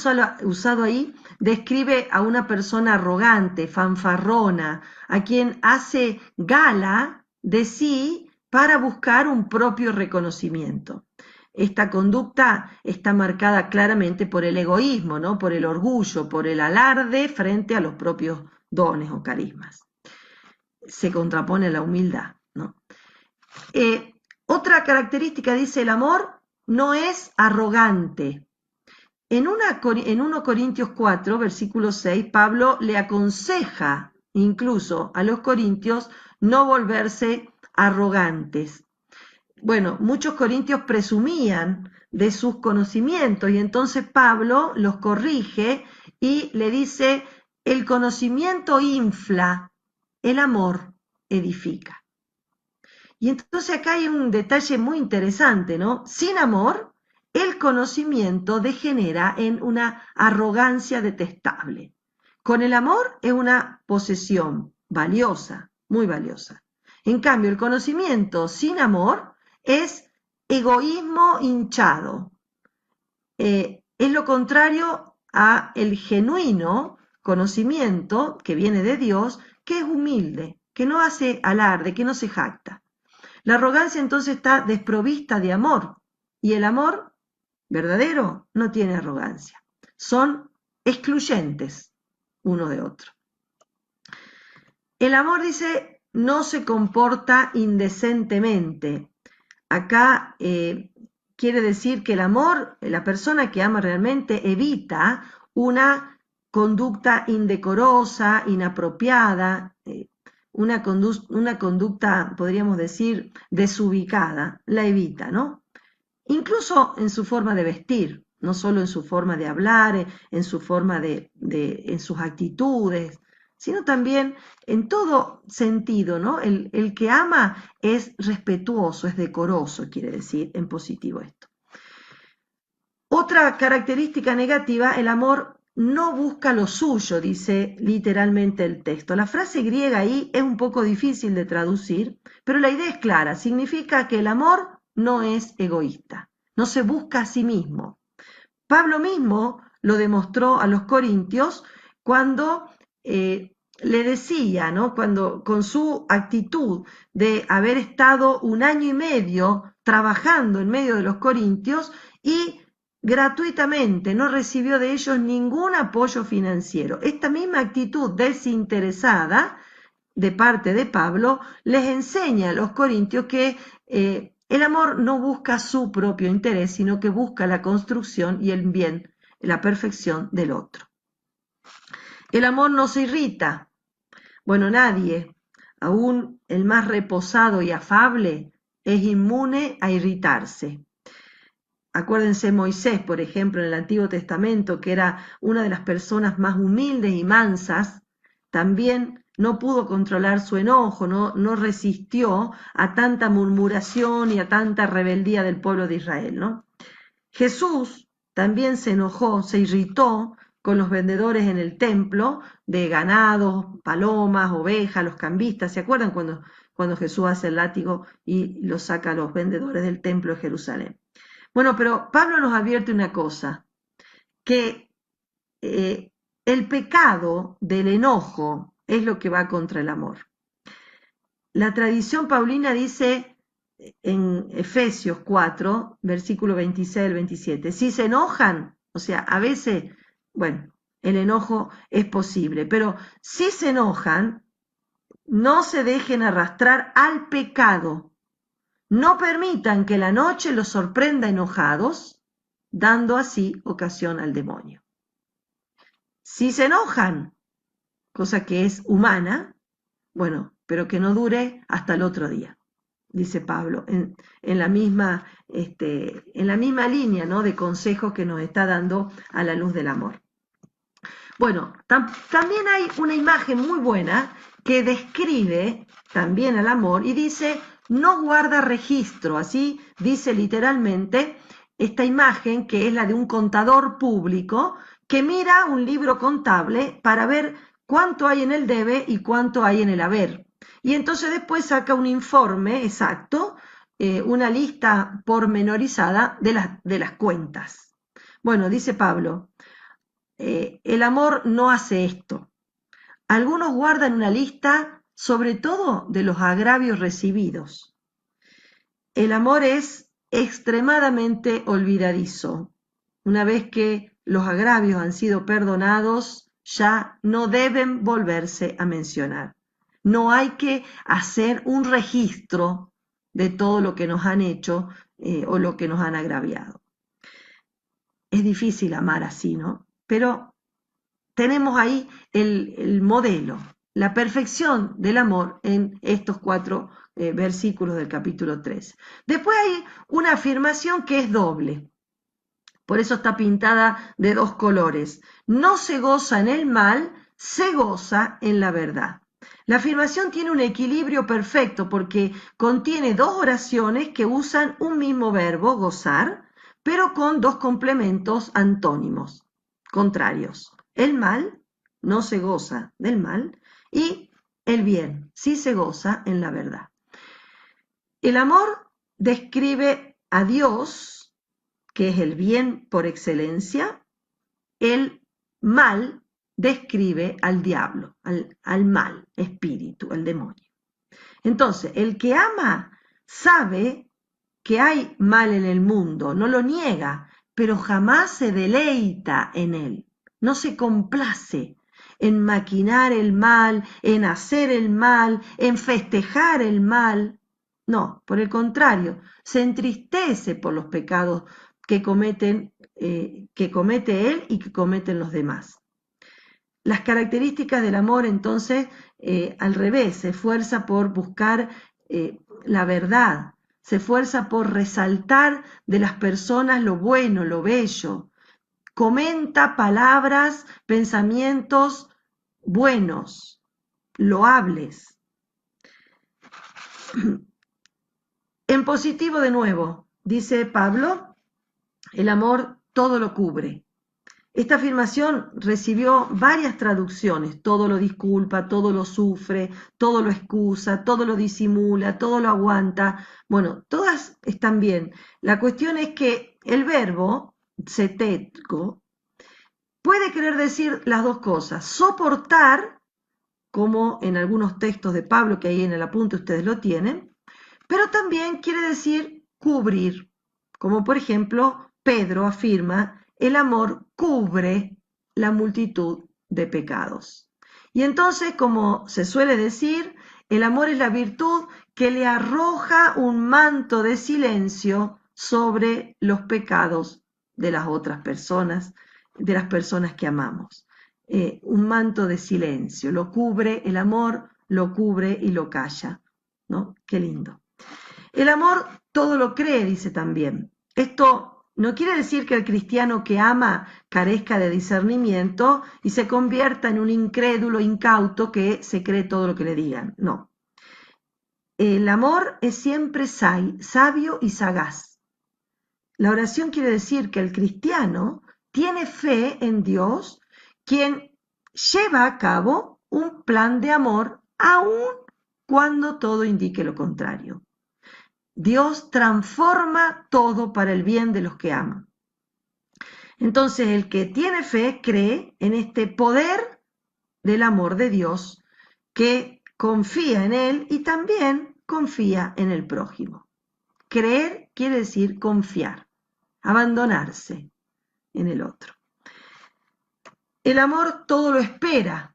usado ahí describe a una persona arrogante, fanfarrona, a quien hace gala de sí para buscar un propio reconocimiento. Esta conducta está marcada claramente por el egoísmo, ¿no?, por el orgullo, por el alarde frente a los propios dones o carismas. Se contrapone a la humildad, ¿no? Otra característica, dice, el amor no es arrogante. En 1 Corintios 4, versículo 6, Pablo le aconseja incluso a los corintios no volverse arrogantes. Bueno, muchos corintios presumían de sus conocimientos y entonces Pablo los corrige y le dice, el conocimiento infla, el amor edifica. Y entonces acá hay un detalle muy interesante, ¿no? Sin amor, el conocimiento degenera en una arrogancia detestable. Con el amor es una posesión valiosa, muy valiosa. En cambio, el conocimiento sin amor es egoísmo hinchado. Es lo contrario a el genuino conocimiento que viene de Dios, que es humilde, que no hace alarde, que no se jacta. La arrogancia entonces está desprovista de amor, y el amor verdadero no tiene arrogancia. Son excluyentes uno de otro. El amor, dice, no se comporta indecentemente. Acá quiere decir que el amor, la persona que ama realmente evita una conducta indecorosa, inapropiada, una conducta, podríamos decir, desubicada, la evita, ¿no? Incluso en su forma de vestir, no solo en su forma de hablar, en su forma en sus actitudes, sino también en todo sentido, ¿no? El que ama es respetuoso, es decoroso, quiere decir en positivo esto. Otra característica negativa, el amor no busca lo suyo, dice literalmente el texto. La frase griega ahí es un poco difícil de traducir, pero la idea es clara, significa que el amor no es egoísta, no se busca a sí mismo. Pablo mismo lo demostró a los corintios cuando le decía, ¿no?, cuando con su actitud de haber estado 1 año y medio trabajando en medio de los corintios y gratuitamente no recibió de ellos ningún apoyo financiero. Esta misma actitud desinteresada de parte de Pablo les enseña a los corintios que el amor no busca su propio interés, sino que busca la construcción y el bien, la perfección del otro. El amor no se irrita. Bueno, nadie, aún el más reposado y afable, es inmune a irritarse. Acuérdense Moisés, por ejemplo, en el Antiguo Testamento, que era una de las personas más humildes y mansas, también no pudo controlar su enojo, no resistió a tanta murmuración y a tanta rebeldía del pueblo de Israel, ¿no? Jesús también se enojó, se irritó con los vendedores en el templo de ganados, palomas, ovejas, los cambistas. ¿Se acuerdan cuando Jesús hace el látigo y lo saca a los vendedores del templo de Jerusalén? Bueno, pero Pablo nos advierte una cosa, que el pecado del enojo es lo que va contra el amor. La tradición paulina dice en Efesios 4, versículo 26 al 27, si se enojan, o sea, a veces, bueno, el enojo es posible, pero si se enojan, no se dejen arrastrar al pecado. No permitan que la noche los sorprenda enojados, dando así ocasión al demonio. Si se enojan, cosa que es humana, bueno, pero que no dure hasta el otro día, dice Pablo, en la misma línea, ¿no?, de consejos que nos está dando a la luz del amor. Bueno, también hay una imagen muy buena que describe también al amor y dice, no guarda registro, así dice literalmente esta imagen, que es la de un contador público que mira un libro contable para ver cuánto hay en el debe y cuánto hay en el haber. Y entonces después saca un informe exacto, una lista pormenorizada de las cuentas. Bueno, dice Pablo, el amor no hace esto. Algunos guardan una lista, sobre todo de los agravios recibidos. El amor es extremadamente olvidadizo. Una vez que los agravios han sido perdonados, ya no deben volverse a mencionar. No hay que hacer un registro de todo lo que nos han hecho o lo que nos han agraviado. Es difícil amar así, ¿no? Pero tenemos ahí el modelo, la perfección del amor en estos 4 versículos del capítulo 3. Después hay una afirmación que es doble. Por eso está pintada de 2 colores. No se goza en el mal, se goza en la verdad. La afirmación tiene un equilibrio perfecto porque contiene 2 oraciones que usan un mismo verbo, gozar, pero con 2 complementos antónimos, contrarios. El mal no se goza del mal y el bien sí se goza en la verdad. El amor describe a Dios, que es el bien por excelencia. El mal describe al diablo, al mal espíritu, al demonio. Entonces, el que ama sabe que hay mal en el mundo, no lo niega, pero jamás se deleita en él, no se complace en maquinar el mal, en hacer el mal, en festejar el mal. No, por el contrario, se entristece por los pecados que comete él y que cometen los demás. Las características del amor, entonces, al revés, se esfuerza por buscar la verdad, se esfuerza por resaltar de las personas lo bueno, lo bello, comenta palabras, pensamientos buenos, loables. En positivo, de nuevo, dice Pablo, el amor todo lo cubre. Esta afirmación recibió varias traducciones: todo lo disculpa, todo lo sufre, todo lo excusa, todo lo disimula, todo lo aguanta. Bueno, todas están bien. La cuestión es que el verbo setetko puede querer decir las 2 cosas: soportar, como en algunos textos de Pablo, que ahí en el apunte ustedes lo tienen, pero también quiere decir cubrir, como por ejemplo Pedro afirma, el amor cubre la multitud de pecados. Y entonces, como se suele decir, el amor es la virtud que le arroja un manto de silencio sobre los pecados de las otras personas, de las personas que amamos. Un manto de silencio, lo cubre, el amor lo cubre y lo calla, ¿no? Qué lindo. El amor todo lo cree, dice también. Esto no quiere decir que el cristiano que ama carezca de discernimiento y se convierta en un incrédulo incauto que se cree todo lo que le digan. No. El amor es siempre sabio y sagaz. La oración quiere decir que el cristiano tiene fe en Dios, quien lleva a cabo un plan de amor aun cuando todo indique lo contrario. Dios transforma todo para el bien de los que aman. Entonces, el que tiene fe cree en este poder del amor de Dios, que confía en Él y también confía en el prójimo. Creer quiere decir confiar, abandonarse en el otro. El amor todo lo espera.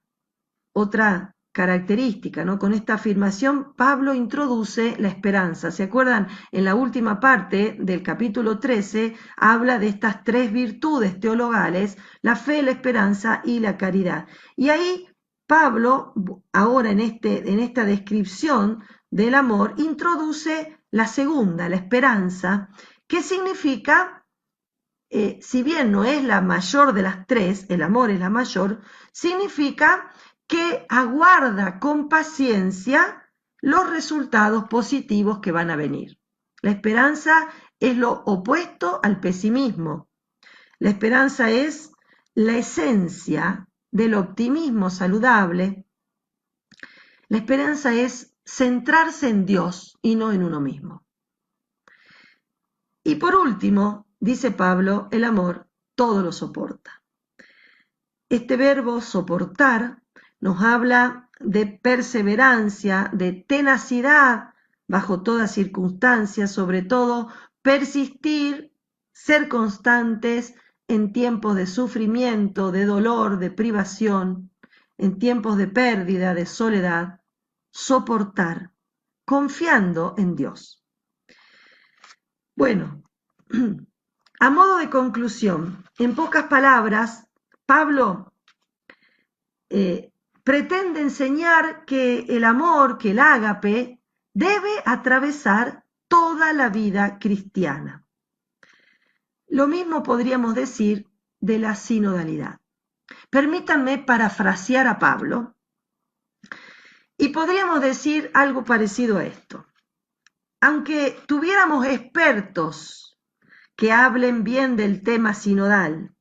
Otra característica, ¿no? Con esta afirmación Pablo introduce la esperanza. ¿Se acuerdan? En la última parte del capítulo 13 habla de estas tres virtudes teologales, la fe, la esperanza y la caridad. Y ahí Pablo, ahora en esta descripción del amor, introduce la segunda, la esperanza, que significa, si bien no es la mayor de las tres, el amor es la mayor, significa que aguarda con paciencia los resultados positivos que van a venir. La esperanza es lo opuesto al pesimismo. La esperanza es la esencia del optimismo saludable. La esperanza es centrarse en Dios y no en uno mismo. Y por último, dice Pablo, el amor todo lo soporta. Este verbo soportar nos habla de perseverancia, de tenacidad bajo toda circunstancia, sobre todo persistir, ser constantes en tiempos de sufrimiento, de dolor, de privación, en tiempos de pérdida, de soledad, soportar, confiando en Dios. Bueno, a modo de conclusión, en pocas palabras, Pablo pretende enseñar que el amor, que el ágape, debe atravesar toda la vida cristiana. Lo mismo podríamos decir de la sinodalidad. Permítanme parafrasear a Pablo y podríamos decir algo parecido a esto. Aunque tuviéramos expertos que hablen bien del tema sinodal,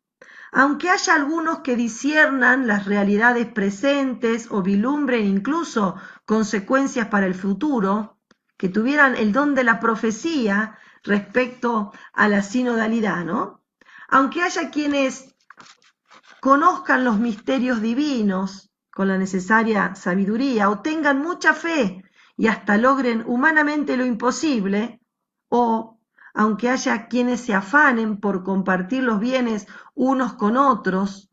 aunque haya algunos que disciernan las realidades presentes o vilumbren incluso consecuencias para el futuro, que tuvieran el don de la profecía respecto a la sinodalidad, ¿no? Aunque haya quienes conozcan los misterios divinos con la necesaria sabiduría o tengan mucha fe y hasta logren humanamente lo imposible, o aunque haya quienes se afanen por compartir los bienes unos con otros,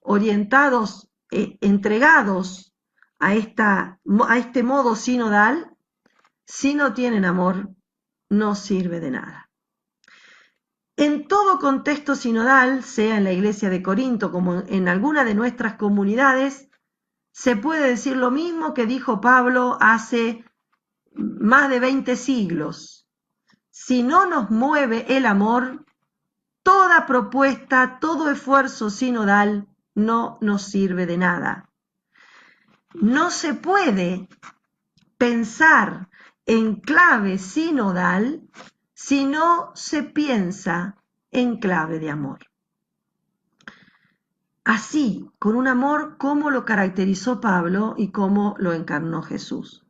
orientados, entregados a este modo sinodal, si no tienen amor, no sirve de nada. En todo contexto sinodal, sea en la iglesia de Corinto como en alguna de nuestras comunidades, se puede decir lo mismo que dijo Pablo hace más de 20 siglos. Si no nos mueve el amor, toda propuesta, todo esfuerzo sinodal no nos sirve de nada. No se puede pensar en clave sinodal si no se piensa en clave de amor. Así, con un amor como lo caracterizó Pablo y como lo encarnó Jesús.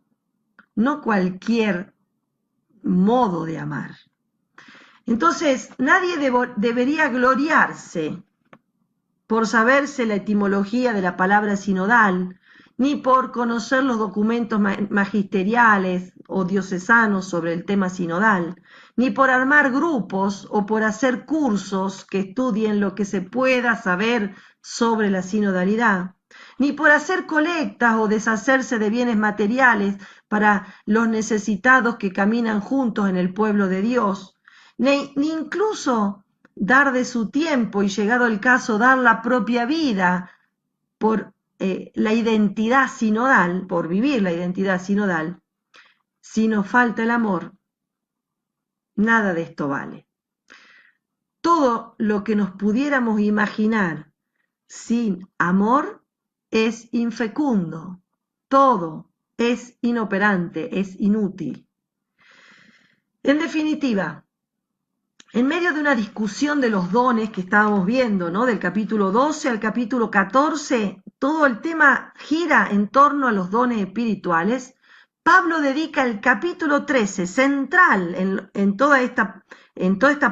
No cualquier modo de amar. Entonces, nadie debería gloriarse por saberse la etimología de la palabra sinodal, ni por conocer los documentos magisteriales o diocesanos sobre el tema sinodal, ni por armar grupos o por hacer cursos que estudien lo que se pueda saber sobre la sinodalidad, ni por hacer colectas o deshacerse de bienes materiales para los necesitados que caminan juntos en el pueblo de Dios, ni incluso dar de su tiempo y, llegado el caso, dar la propia vida por la identidad sinodal, por vivir la identidad sinodal. Si nos falta el amor, nada de esto vale. todo lo que nos pudiéramos imaginar sin amor es infecundo. Todo es inoperante, es inútil. En definitiva, en medio de una discusión de los dones que estábamos viendo, ¿no? Del capítulo 12 al capítulo 14, todo el tema gira en torno a los dones espirituales. Pablo dedica el capítulo 13, central en toda esta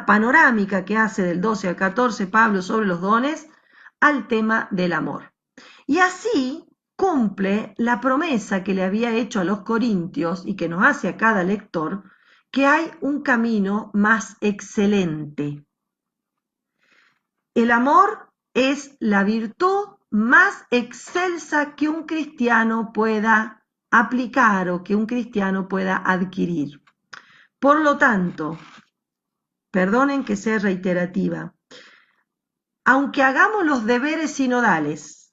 panorámica que hace del 12 al 14 Pablo sobre los dones, al tema del amor. Y así cumple la promesa que le había hecho a los corintios y que nos hace a cada lector, que hay un camino más excelente. El amor es la virtud más excelsa que un cristiano pueda aplicar o que un cristiano pueda adquirir. Por lo tanto, perdonen que sea reiterativa, aunque hagamos los deberes sinodales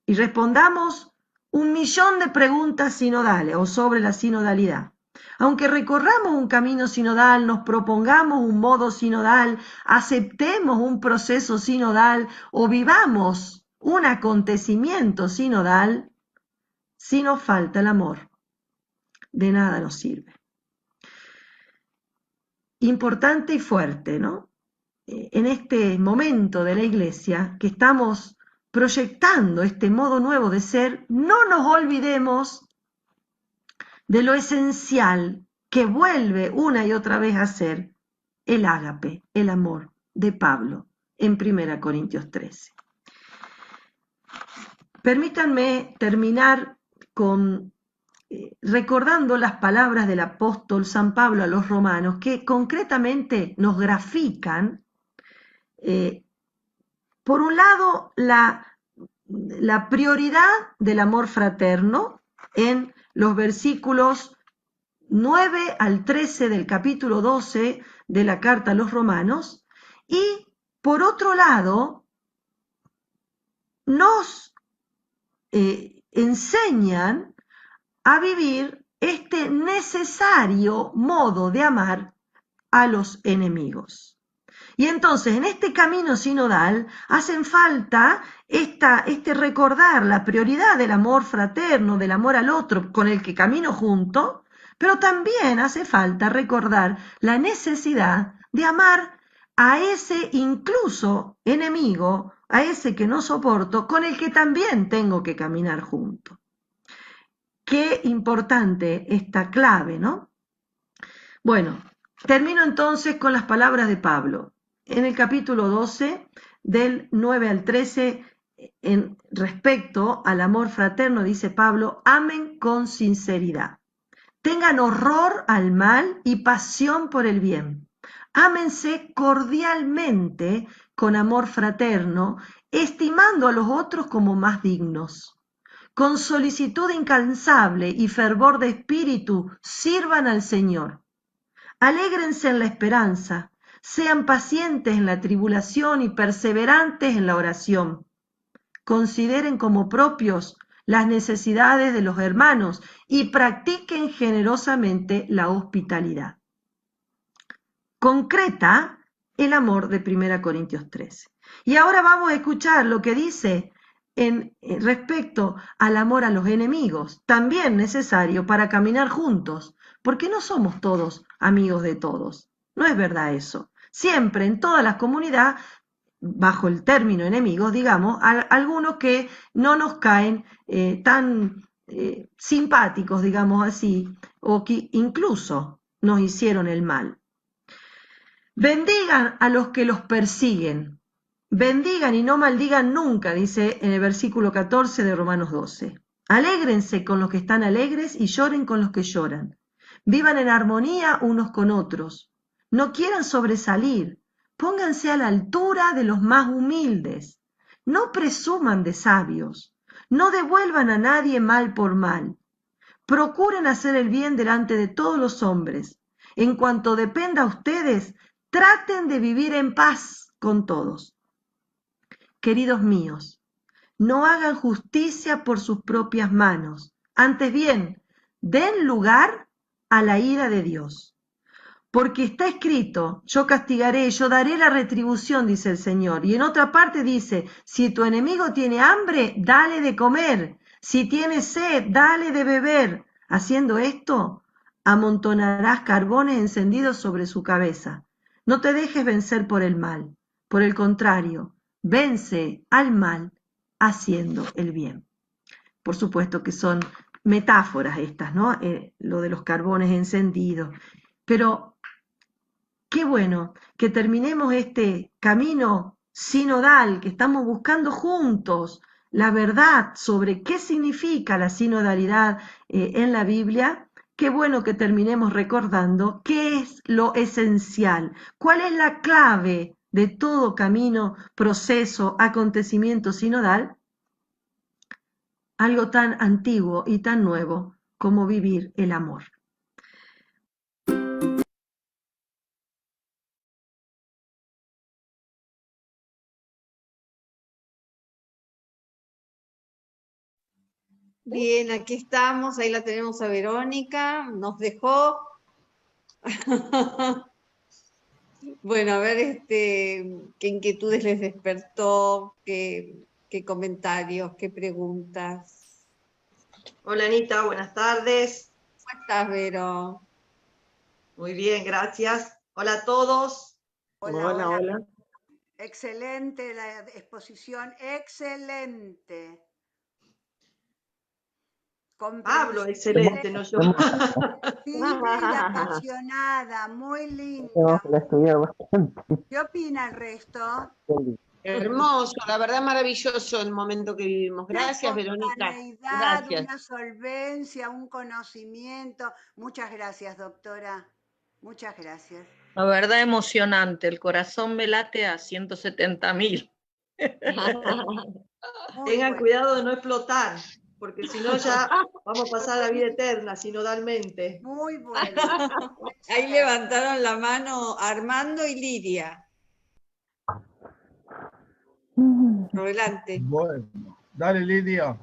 y respondamos 1.000.000 de preguntas sinodales o sobre la sinodalidad, aunque recorramos un camino sinodal, nos propongamos un modo sinodal, aceptemos un proceso sinodal o vivamos un acontecimiento sinodal, si nos falta el amor, de nada nos sirve. Importante y fuerte, ¿no? En este momento de la Iglesia que estamos proyectando este modo nuevo de ser, no nos olvidemos de lo esencial que vuelve una y otra vez a ser el ágape, el amor de Pablo en 1 Corintios 13. Permítanme terminar recordando las palabras del apóstol San Pablo a los romanos, que concretamente nos grafican, por un lado, la prioridad del amor fraterno en los versículos 9 al 13 del capítulo 12 de la carta a los romanos, y por otro lado, nos enseñan a vivir este necesario modo de amar a los enemigos. Y entonces, en este camino sinodal, hacen falta este recordar la prioridad del amor fraterno, del amor al otro con el que camino junto, pero también hace falta recordar la necesidad de amar a ese incluso enemigo, a ese que no soporto, con el que también tengo que caminar junto. Qué importante esta clave, ¿no? Bueno, termino entonces con las palabras de Pablo. En el capítulo 12, del 9 al 13, respecto al amor fraterno, dice Pablo, amen con sinceridad. Tengan horror al mal y pasión por el bien. Ámense cordialmente con amor fraterno, estimando a los otros como más dignos. Con solicitud incansable y fervor de espíritu, sirvan al Señor. Alégrense en la esperanza, sean pacientes en la tribulación y perseverantes en la oración. Consideren como propios las necesidades de los hermanos y practiquen generosamente la hospitalidad. Concreta el amor de 1 Corintios 13. Y ahora vamos a escuchar lo que dice respecto al amor a los enemigos, también necesario para caminar juntos, porque no somos todos amigos de todos. No es verdad eso. Siempre en todas las comunidades, bajo el término enemigos, digamos, algunos que no nos caen tan simpáticos, digamos así, o que incluso nos hicieron el mal. Bendigan a los que los persiguen. Bendigan y no maldigan nunca, dice en el versículo 14 de Romanos 12. Alégrense con los que están alegres y lloren con los que lloran. Vivan en armonía unos con otros. No quieran sobresalir. Pónganse a la altura de los más humildes. No presuman de sabios. No devuelvan a nadie mal por mal. Procuren hacer el bien delante de todos los hombres. En cuanto dependa a ustedes, traten de vivir en paz con todos. Queridos míos, no hagan justicia por sus propias manos. Antes bien, den lugar a la ira de Dios. porque está escrito, yo castigaré, yo daré la retribución, dice el Señor. Y en otra parte dice, si tu enemigo tiene hambre, dale de comer. Si tiene sed, dale de beber. Haciendo esto, amontonarás carbones encendidos sobre su cabeza. No te dejes vencer por el mal. Por el contrario, vence al mal haciendo el bien. Por supuesto que son metáforas estas, ¿no? Lo de los carbones encendidos. Pero qué bueno que terminemos este camino sinodal, que estamos buscando juntos la verdad sobre qué significa la sinodalidad en la Biblia. Qué bueno que terminemos recordando qué es lo esencial, cuál es la clave de todo camino, proceso, acontecimiento sinodal. Algo tan antiguo y tan nuevo como vivir el amor. Bien, aquí estamos, ahí la tenemos a Verónica, nos dejó. Bueno, a ver qué inquietudes les despertó, qué comentarios, qué preguntas. Hola Anita, buenas tardes. ¿Cómo estás, Vero? Muy bien, gracias. Hola a todos. Hola, hola. Excelente la exposición, excelente. Pablo, excelente, no yo. Sensible y apasionada, muy linda. ¿Qué opina el resto? Hermoso, la verdad maravilloso el momento que vivimos. Gracias, Verónica. Gracias. Una solvencia, un conocimiento. Muchas gracias, doctora. Muchas gracias. La verdad emocionante, el corazón me late a 170.000. Tengan cuidado de no explotar, porque si no ya vamos a pasar la vida eterna, sinodalmente. Muy bueno. Ahí levantaron la mano Armando y Lidia. Adelante. Bueno, dale Lidia.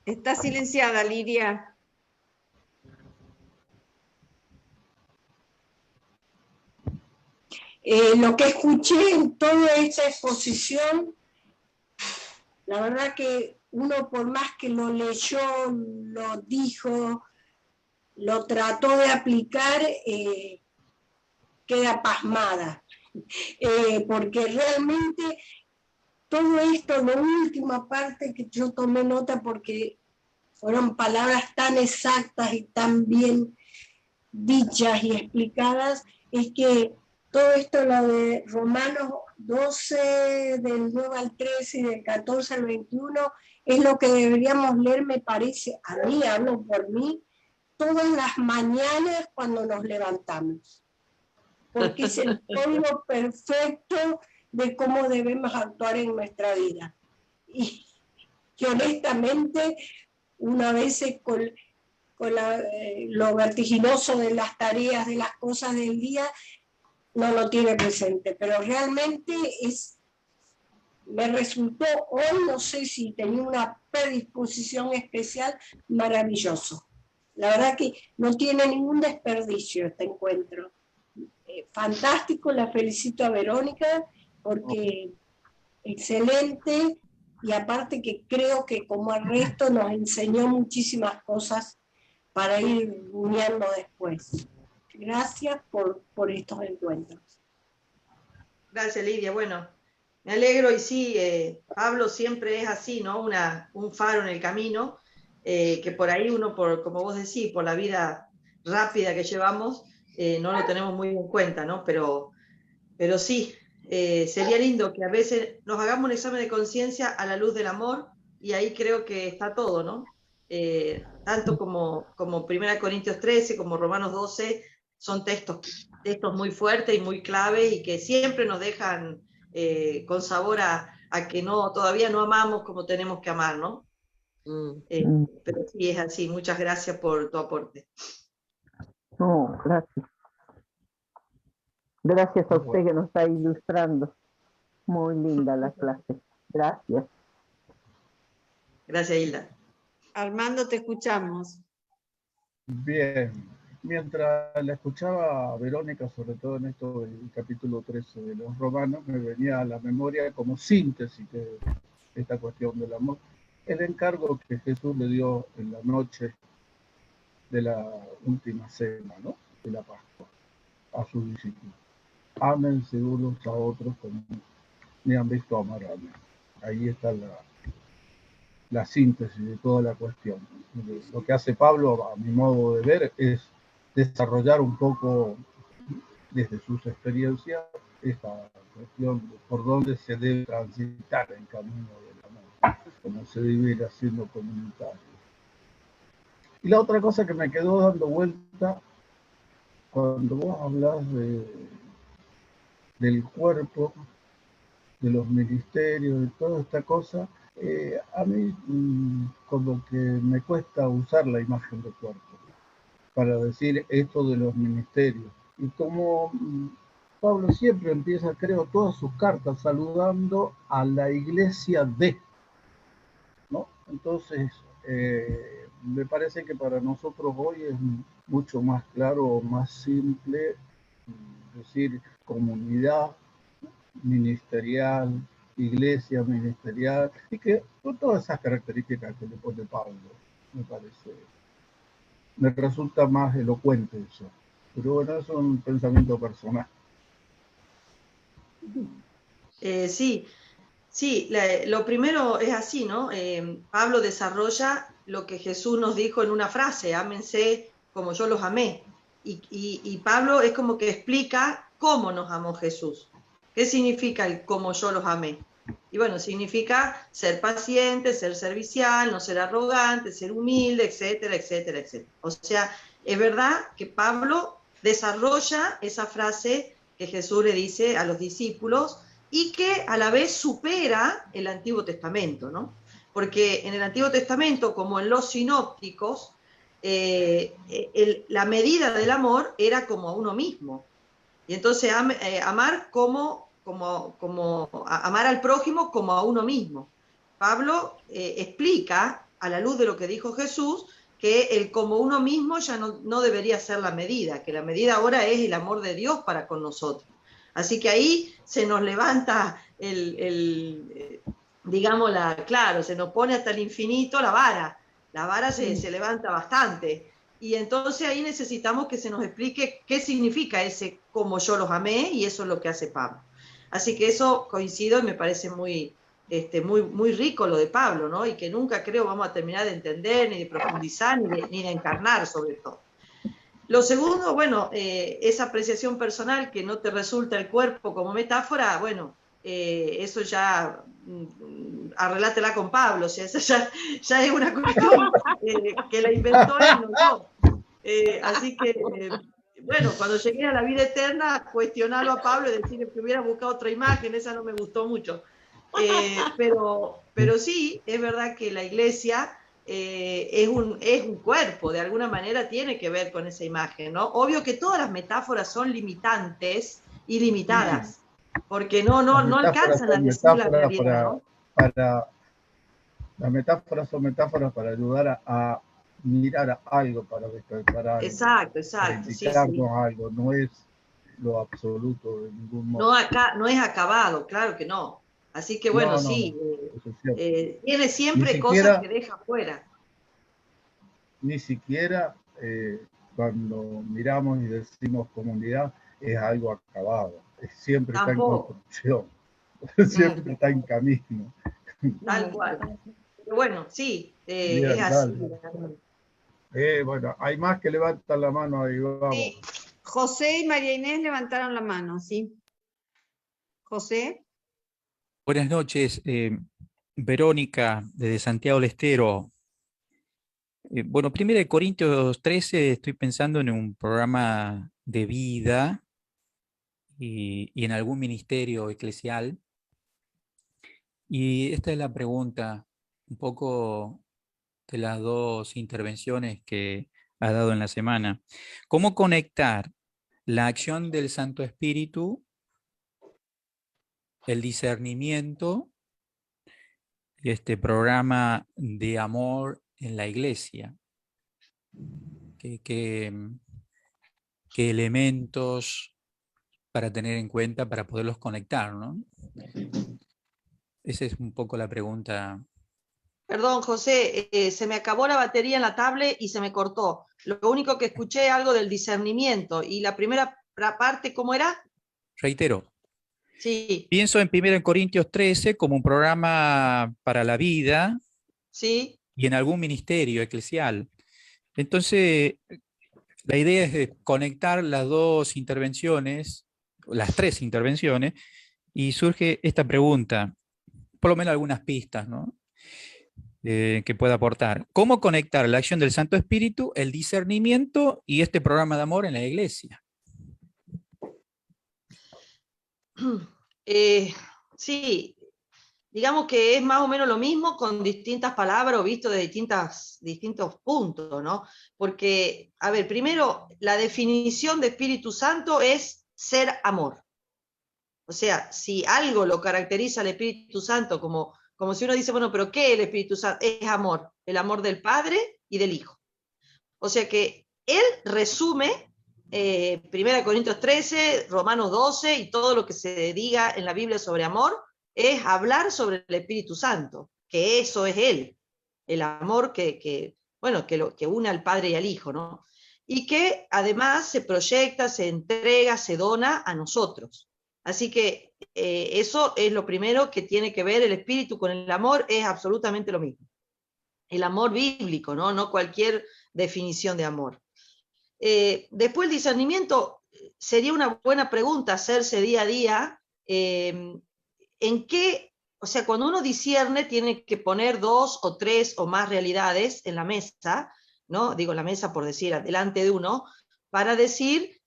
Está silenciada, Lidia. Lo que escuché en toda esta exposición, la verdad que uno por más que lo leyó, lo dijo, lo trató de aplicar, queda pasmada. Porque realmente todo esto, la última parte que yo tomé nota porque fueron palabras tan exactas y tan bien dichas y explicadas, es que todo esto, lo de Romanos 12, del 9 al 13 y del 14 al 21, es lo que deberíamos leer, me parece, a mí, hablo por mí, todas las mañanas cuando nos levantamos. Porque es el código perfecto de cómo debemos actuar en nuestra vida. Y que honestamente, una vez con lo vertiginoso de las tareas, de las cosas del día, no lo tiene presente, pero realmente me resultó hoy, no sé si tenía una predisposición especial, maravilloso. La verdad que no tiene ningún desperdicio este encuentro. Fantástico, la felicito a Verónica, porque excelente, y aparte que creo que como al resto nos enseñó muchísimas cosas para ir uniendo después. Gracias por estos encuentros. Gracias, Lidia. Bueno, me alegro y sí, Pablo siempre es así, ¿no? Un faro en el camino, que por ahí uno, como vos decís, por la vida rápida que llevamos, no lo tenemos muy en cuenta, ¿no? Pero sí, sería lindo que a veces nos hagamos un examen de conciencia a la luz del amor, y ahí creo que está todo, ¿no? Tanto como 1 Corintios 13, como Romanos 12, son textos muy fuertes y muy clave y que siempre nos dejan con sabor a que todavía no amamos como tenemos que amar, ¿no? Pero sí, es así. Muchas gracias por tu aporte. No, gracias. Gracias a usted que nos está ilustrando. Muy linda la clase. Gracias. Gracias, Hilda. Armando, te escuchamos. Bien, mientras la escuchaba a Verónica, sobre todo en esto del capítulo 13 de los Romanos, me venía a la memoria como síntesis de esta cuestión del amor, el encargo que Jesús le dio en la noche de la última cena, ¿no?, de la Pascua, a sus discípulos. Ámense unos a otros como me han visto amar a mí. Ahí está la síntesis de toda la cuestión. Lo que hace Pablo, a mi modo de ver, es desarrollar un poco desde sus experiencias esta cuestión de por dónde se debe transitar el camino del amor, cómo se debe ir haciendo comunitario. Y la otra cosa que me quedó dando vuelta, cuando vos hablas del cuerpo, de los ministerios, de toda esta cosa, a mí como que me cuesta usar la imagen del cuerpo para decir esto de los ministerios. Y como Pablo siempre empieza, creo, todas sus cartas saludando a la iglesia de, ¿no? Entonces, me parece que para nosotros hoy es mucho más claro, más simple decir comunidad ministerial, iglesia ministerial, y que con todas esas características que le pone Pablo, me parece, me resulta más elocuente eso. Pero bueno, es un pensamiento personal. Sí, lo primero es así, ¿no? Pablo desarrolla lo que Jesús nos dijo en una frase: ámense como yo los amé. Y Pablo es como que explica cómo nos amó Jesús. ¿Qué significa el como yo los amé? Y bueno, significa ser paciente, ser servicial, no ser arrogante, ser humilde, etcétera, etcétera, etcétera. O sea, es verdad que Pablo desarrolla esa frase que Jesús le dice a los discípulos y que a la vez supera el Antiguo Testamento, ¿no? Porque en el Antiguo Testamento, como en los sinópticos, la medida del amor era como a uno mismo. Y entonces amar amar al prójimo como a uno mismo. Pablo explica, a la luz de lo que dijo Jesús, que el como uno mismo ya no debería ser la medida, que la medida ahora es el amor de Dios para con nosotros. Así que ahí se nos levanta claro, se nos pone hasta el infinito la vara se levanta bastante. Y entonces ahí necesitamos que se nos explique qué significa ese como yo los amé, y eso es lo que hace Pablo. Así que eso coincido y me parece muy rico lo de Pablo, ¿no? Y que nunca creo vamos a terminar de entender, ni de profundizar, ni de encarnar sobre todo. Lo segundo, bueno, esa apreciación personal que no te resulta el cuerpo como metáfora, bueno, eso ya arreglátela con Pablo, o sea, esa ya es una cuestión que la inventó él, no yo. Así que, bueno, cuando llegué a la vida eterna, cuestionarlo a Pablo y decirle que hubiera buscado otra imagen, esa no me gustó mucho. Pero sí, es verdad que la iglesia es un cuerpo, de alguna manera tiene que ver con esa imagen, ¿no? Obvio que todas las metáforas son limitantes y limitadas, porque no alcanzan a decir la realidad, ¿no? Las metáforas son metáforas para ayudar a mirar algo, para despertar algo. Exacto, para indicarnos algo, no es lo absoluto de ningún modo. No es acabado, claro que no. Así que bueno, tiene siempre cosas que deja fuera. Ni siquiera cuando miramos y decimos comunidad es algo acabado, siempre está en construcción, siempre está en camino. Tal cual. Pero bueno, sí, es así. Bueno, hay más que levantan la mano, ahí vamos. Sí. José y María Inés levantaron la mano, ¿sí? José. Buenas noches, Verónica, desde Santiago del Estero. Bueno, 1 Corintios 13, estoy pensando en un programa de vida y en algún ministerio eclesial. Y esta es la pregunta, un poco de las dos intervenciones que ha dado en la semana. ¿Cómo conectar la acción del Santo Espíritu, el discernimiento, este programa de amor en la iglesia? ¿Qué elementos para tener en cuenta para poderlos conectar, ¿no? Esa es un poco la pregunta. Perdón, José, se me acabó la batería en la tablet y se me cortó. Lo único que escuché es algo del discernimiento. ¿Y la primera parte cómo era? Reitero. Sí. Pienso en 1 Corintios 13 como un programa para la vida. Sí. Y en algún ministerio eclesial. Entonces, la idea es conectar las dos intervenciones, las tres intervenciones, y surge esta pregunta, por lo menos algunas pistas, ¿no? Que pueda aportar. ¿Cómo conectar la acción del Santo Espíritu, el discernimiento y este programa de amor en la iglesia? Sí, digamos que es más o menos lo mismo con distintas palabras o visto de distintos puntos, ¿no? Porque, a ver, primero, la definición de Espíritu Santo es ser amor. O sea, si algo lo caracteriza al Espíritu Santo como si uno dice, bueno, pero ¿qué es el Espíritu Santo? Es amor, el amor del Padre y del Hijo. O sea que él resume 1 Corintios 13, Romanos 12 y todo lo que se diga en la Biblia sobre amor es hablar sobre el Espíritu Santo, que eso es él, el amor que une al Padre y al Hijo, ¿no? Y que además se proyecta, se entrega, se dona a nosotros. Así que eso es lo primero que tiene que ver el Espíritu con el amor, es absolutamente lo mismo. El amor bíblico, ¿no? No cualquier definición de amor. Después el discernimiento sería una buena pregunta hacerse día a día, en qué, o sea, cuando uno discierne tiene que poner 2 o 3 o más realidades en la mesa, ¿no? Digo la mesa por decir, delante de uno, para decir,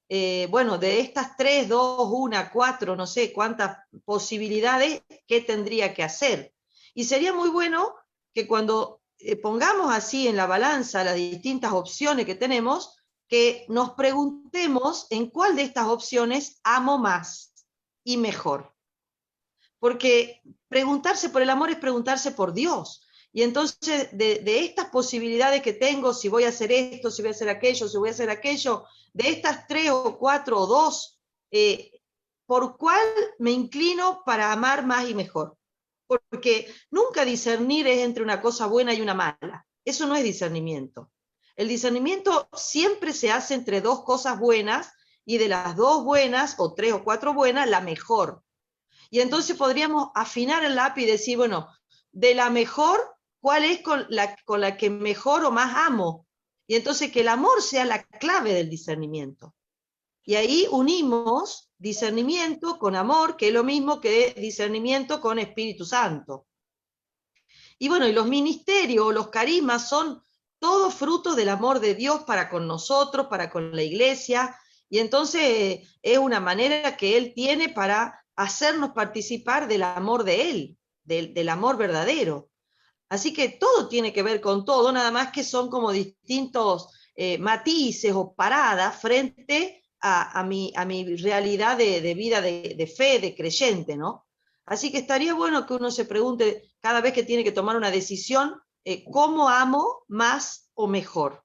bueno, de estas 3, 2, 1, 4, no sé cuántas posibilidades, ¿qué tendría que hacer? Y sería muy bueno que cuando pongamos así en la balanza las distintas opciones que tenemos, que nos preguntemos en cuál de estas opciones amo más y mejor. Porque preguntarse por el amor es preguntarse por Dios. Y entonces, de estas posibilidades que tengo, si voy a hacer esto, si voy a hacer aquello, si voy a hacer aquello, de estas 3 o 4 o 2, ¿por cuál me inclino para amar más y mejor? Porque nunca discernir es entre una cosa buena y una mala. Eso no es discernimiento. El discernimiento siempre se hace entre 2 cosas buenas y de las 2 buenas o 3 o 4 buenas, la mejor. Y entonces podríamos afinar el lápiz y decir, bueno, de la mejor, ¿cuál es con la que mejor o más amo? Y entonces que el amor sea la clave del discernimiento. Y ahí unimos discernimiento con amor, que es lo mismo que discernimiento con Espíritu Santo. Y bueno, y los ministerios, los carismas son todos frutos del amor de Dios para con nosotros, para con la iglesia, y entonces es una manera que Él tiene para hacernos participar del amor de Él, del amor verdadero. Así que todo tiene que ver con todo, nada más que son como distintos matices o paradas frente a mi realidad de vida de fe, de creyente, ¿no? Así que estaría bueno que uno se pregunte cada vez que tiene que tomar una decisión, ¿cómo amo más o mejor?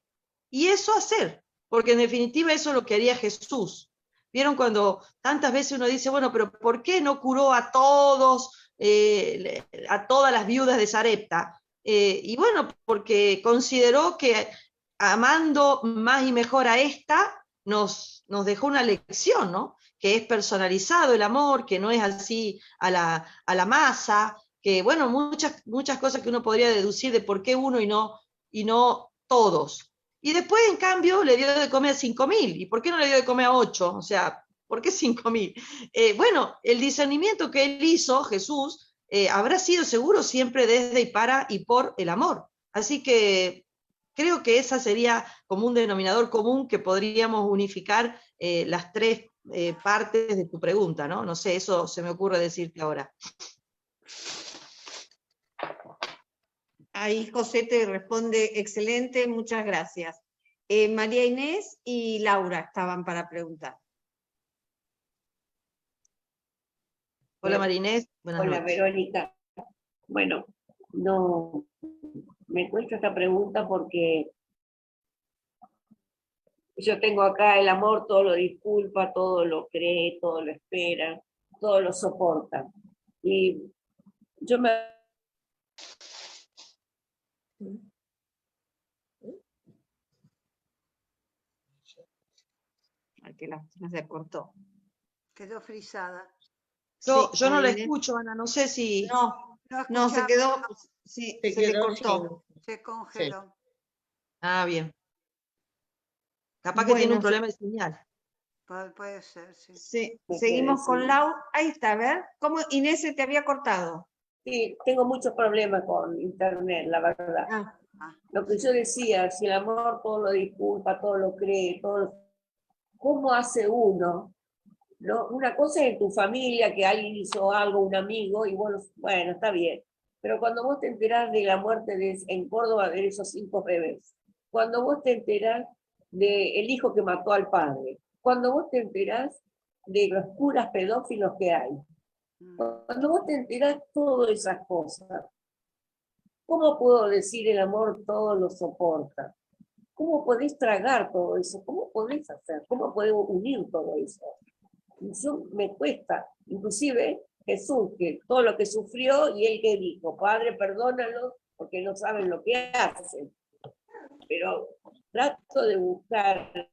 Y eso hacer, porque en definitiva eso es lo que haría Jesús. ¿Vieron cuando tantas veces uno dice, bueno, pero ¿por qué no curó a todos, a todas las viudas de Sarepta? Y bueno, porque consideró que amando más y mejor a esta, nos dejó una lección, ¿no? Que es personalizado el amor, que no es así a la masa, que bueno, muchas cosas que uno podría deducir de por qué uno y no todos. Y después, en cambio, le dio de comer a 5.000. ¿Y por qué no le dio de comer a 8? O sea, ¿por qué 5.000? Bueno, el discernimiento que él hizo, Jesús, habrá sido seguro siempre desde y para y por el amor. Así que creo que esa sería como un denominador común que podríamos unificar las 3 partes de tu pregunta, ¿no? No sé, eso se me ocurre decirte ahora. Ahí José te responde, excelente, muchas gracias. María Inés y Laura estaban para preguntar. Hola María Inés. Hola Verónica. Bueno, no me cuesta esta pregunta porque yo tengo acá el amor, todo lo disculpa, todo lo cree, todo lo espera, todo lo soporta. Y yo me... Que la se cortó. Quedó frisada. Yo no la Irene. escucho, Ana, no sé si... No, se quedó, sí, Se se le quedó cortó. Se congeló. Ah, bien. Capaz que tiene un problema de señal. Puede ser, sí. Sí, ¿Qué seguimos quiere con decir? Lau. Ahí está, a ver. ¿Cómo Inés se te había cortado? Sí, tengo muchos problemas con internet, la verdad. Lo que yo decía, si el amor todo lo disculpa, todo lo cree, ¿cómo hace uno? ¿No? Una cosa es en tu familia, que alguien hizo algo, un amigo, y bueno, está bien. Pero cuando vos te enterás de la muerte en Córdoba de esos 5 bebés, cuando vos te enterás del hijo que mató al padre, cuando vos te enterás de los curas pedófilos que hay, cuando vos te enterás de todas esas cosas, ¿cómo puedo decir el amor todo lo soporta? ¿Cómo podés tragar todo eso? ¿Cómo podés hacer? ¿Cómo podés unir todo eso? Me cuesta, inclusive Jesús, que todo lo que sufrió y él que dijo, Padre, perdónalos porque no saben lo que hacen. Pero trato de buscar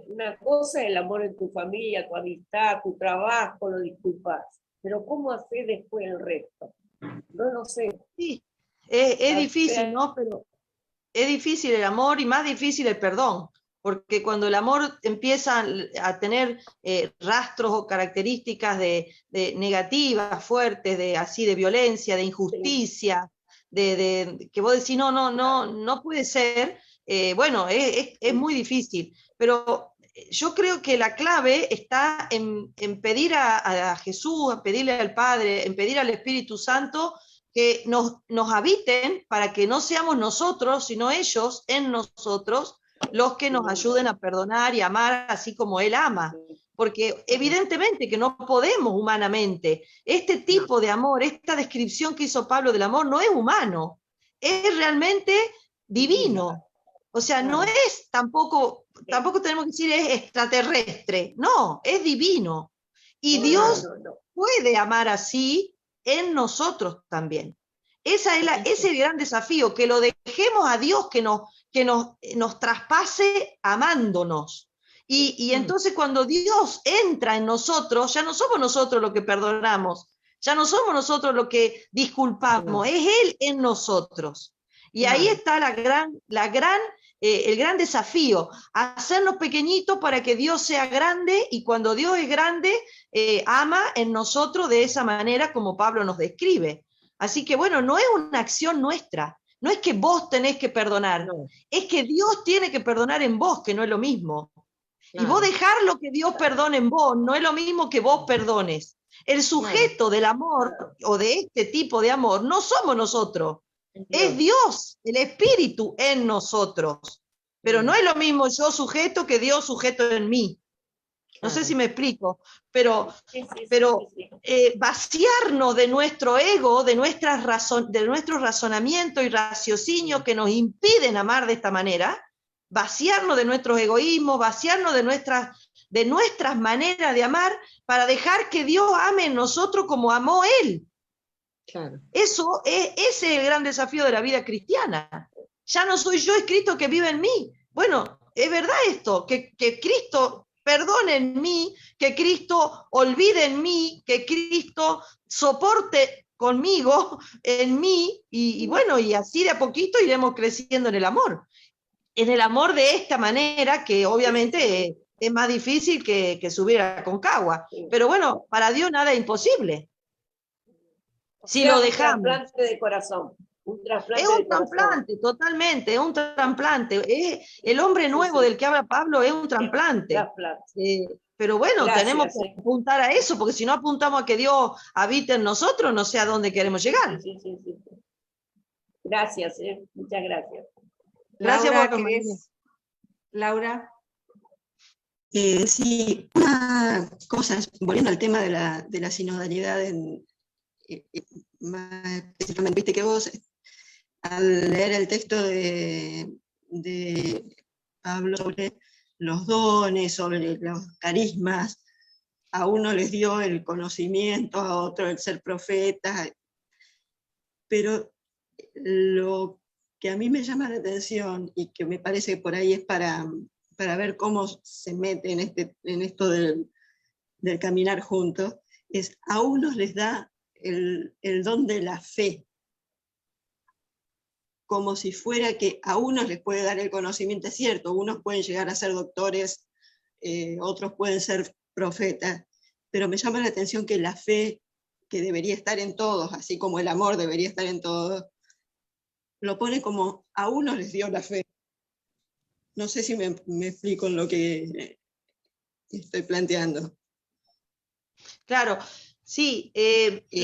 una cosa, el amor en tu familia, tu amistad, tu trabajo, lo disculpas. Pero ¿cómo hacer después el resto? No lo sé. Sí, es difícil, ¿no? Pero es difícil el amor y más difícil el perdón. Porque cuando el amor empieza a tener rastros o características de negativas, fuertes, de violencia, de injusticia, que vos decís, no puede ser, bueno, es muy difícil. Pero yo creo que la clave está en pedir a Jesús, en pedirle al Padre, en pedir al Espíritu Santo que nos habiten para que no seamos nosotros, sino ellos en nosotros, los que nos ayuden a perdonar y amar así como Él ama. Porque evidentemente que no podemos humanamente. Este tipo de amor, esta descripción que hizo Pablo del amor, no es humano, es realmente divino. O sea, no es tampoco tenemos que decir es extraterrestre, no, es divino. Y Dios puede amar así en nosotros también. Ese es el gran desafío, que lo dejemos a Dios que nos traspase amándonos. Y entonces cuando Dios entra en nosotros, ya no somos nosotros los que perdonamos, ya no somos nosotros los que disculpamos, es Él en nosotros. Y ahí está el gran desafío, hacernos pequeñitos para que Dios sea grande, y cuando Dios es grande, ama en nosotros de esa manera como Pablo nos describe. Así que bueno, no es una acción nuestra, no es que vos tenés que perdonar, es que Dios tiene que perdonar en vos, que no es lo mismo. Y vos dejarlo que Dios perdone en vos, no es lo mismo que vos perdones. El sujeto del amor, o de este tipo de amor, no somos nosotros, es Dios, el Espíritu en nosotros. Pero no es lo mismo yo sujeto que Dios sujeto en mí. No sé si me explico, pero vaciarnos de nuestro ego, de nuestro razonamiento y raciocinio que nos impiden amar de esta manera, vaciarnos de nuestros egoísmos, vaciarnos de nuestras maneras de amar, para dejar que Dios ame en nosotros como amó Él. Claro. Ese es el gran desafío de la vida cristiana. Ya no soy yo, es Cristo que vive en mí. Bueno, es verdad esto, que Cristo perdone en mí, que Cristo olvide en mí, que Cristo soporte conmigo, en mí, y bueno, y así de a poquito iremos creciendo en el amor de esta manera, que obviamente es más difícil que subir a Concagua, pero bueno, para Dios nada es imposible. Si lo dejamos. Un trasplante de corazón. Es un trasplante, totalmente, es un trasplante. El hombre nuevo del que habla Pablo es un trasplante. Pero bueno, tenemos que apuntar a eso, porque si no apuntamos a que Dios habite en nosotros, no sé a dónde queremos llegar. Sí. Gracias, muchas gracias. Gracias Laura, a vos, Laura. Sí, una cosa, volviendo al tema de la sinodalidad, más específicamente, viste que vos al leer el texto de Pablo sobre los dones, sobre los carismas, a uno les dio el conocimiento, a otro el ser profeta, pero lo que a mí me llama la atención y que me parece que por ahí es para ver cómo se mete en esto del caminar juntos, es a unos les da el don de la fe, como si fuera que a unos les puede dar el conocimiento, es cierto, unos pueden llegar a ser doctores, otros pueden ser profetas, pero me llama la atención que la fe, que debería estar en todos, así como el amor debería estar en todos, lo pone como a unos les dio la fe. No sé si me explico en lo que estoy planteando. Claro, sí,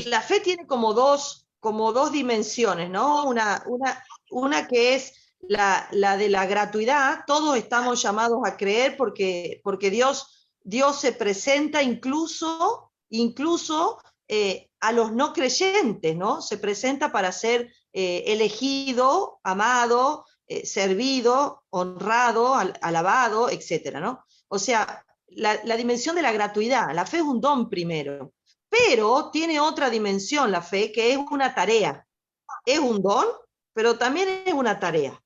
la fe tiene como dos dimensiones, ¿no? Una que es la de la gratuidad. Todos estamos llamados a creer porque Dios se presenta incluso a los no creyentes, ¿no? Se presenta para ser elegido, amado, servido, honrado, alabado, etcétera, ¿no? O sea, la dimensión de la gratuidad. La fe es un don primero, pero tiene otra dimensión la fe, que es una tarea. Es un don, pero también es una tarea.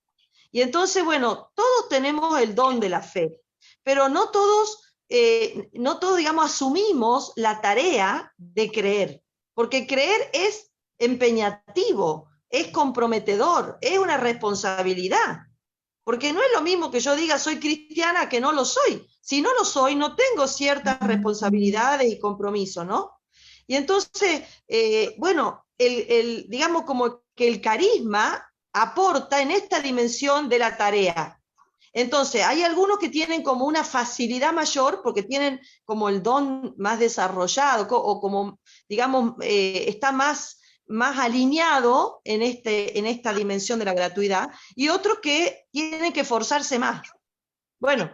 Y entonces, bueno, todos tenemos el don de la fe, pero no todos, digamos, asumimos la tarea de creer, porque creer es empeñativo, es comprometedor, es una responsabilidad. Porque no es lo mismo que yo diga soy cristiana que no lo soy. Si no lo soy, no tengo ciertas responsabilidades y compromisos, ¿no? Y entonces, bueno, digamos como que el carisma aporta en esta dimensión de la tarea. Entonces, hay algunos que tienen como una facilidad mayor porque tienen como el don más desarrollado o como, digamos, está más alineado en esta dimensión de la gratuidad, y otros que tienen que esforzarse más. Bueno,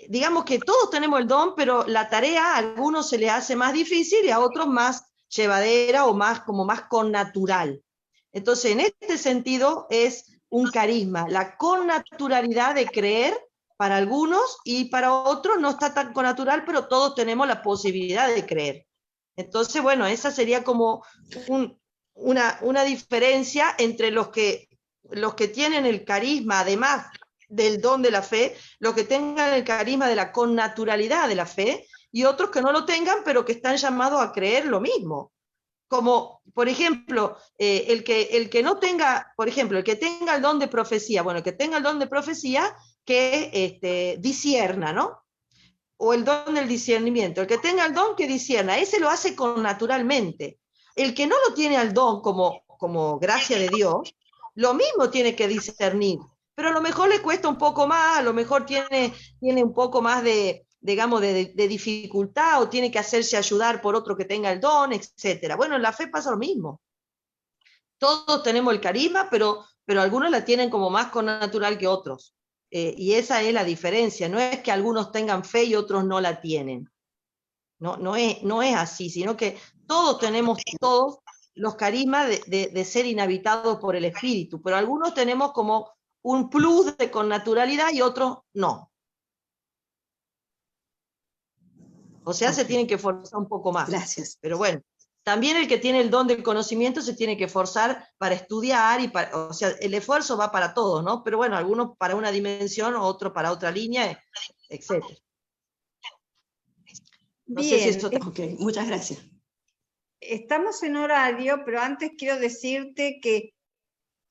digamos que todos tenemos el don, pero la tarea a algunos se les hace más difícil y a otros más llevadera o más connatural. Entonces, en este sentido es un carisma, la connaturalidad de creer para algunos, y para otros no está tan connatural, pero todos tenemos la posibilidad de creer. Entonces, bueno, esa sería como una diferencia entre los que tienen el carisma, además del don de la fe, los que tengan el carisma de la connaturalidad de la fe, y otros que no lo tengan, pero que están llamados a creer lo mismo. Como, por ejemplo, el que no tenga, por ejemplo, el que tenga el don de profecía, bueno, el que tenga el don de profecía, que discierna, ¿no? O el don del discernimiento. El que tenga el don que discierna, ese lo hace connaturalmente. El que no lo tiene al don como gracia de Dios, lo mismo tiene que discernir, pero a lo mejor le cuesta un poco más, a lo mejor tiene un poco más de, digamos, de dificultad, o tiene que hacerse ayudar por otro que tenga el don, etcétera. Bueno, en la fe pasa lo mismo. Todos tenemos el carisma, pero algunos la tienen como más connatural que otros. Y esa es la diferencia. No es que algunos tengan fe y otros no la tienen. No es así, sino que todos tenemos los carismas de ser inhabitados por el Espíritu, pero algunos tenemos como un plus de connaturalidad y otros no. O sea, se tienen que esforzar un poco más. Gracias. Pero bueno, también el que tiene el don del conocimiento se tiene que esforzar para estudiar, o sea, el esfuerzo va para todos, ¿no? Pero bueno, algunos para una dimensión, otros para otra línea, etc. No sé si esto... Ok, muchas gracias. Estamos en horario, pero antes quiero decirte que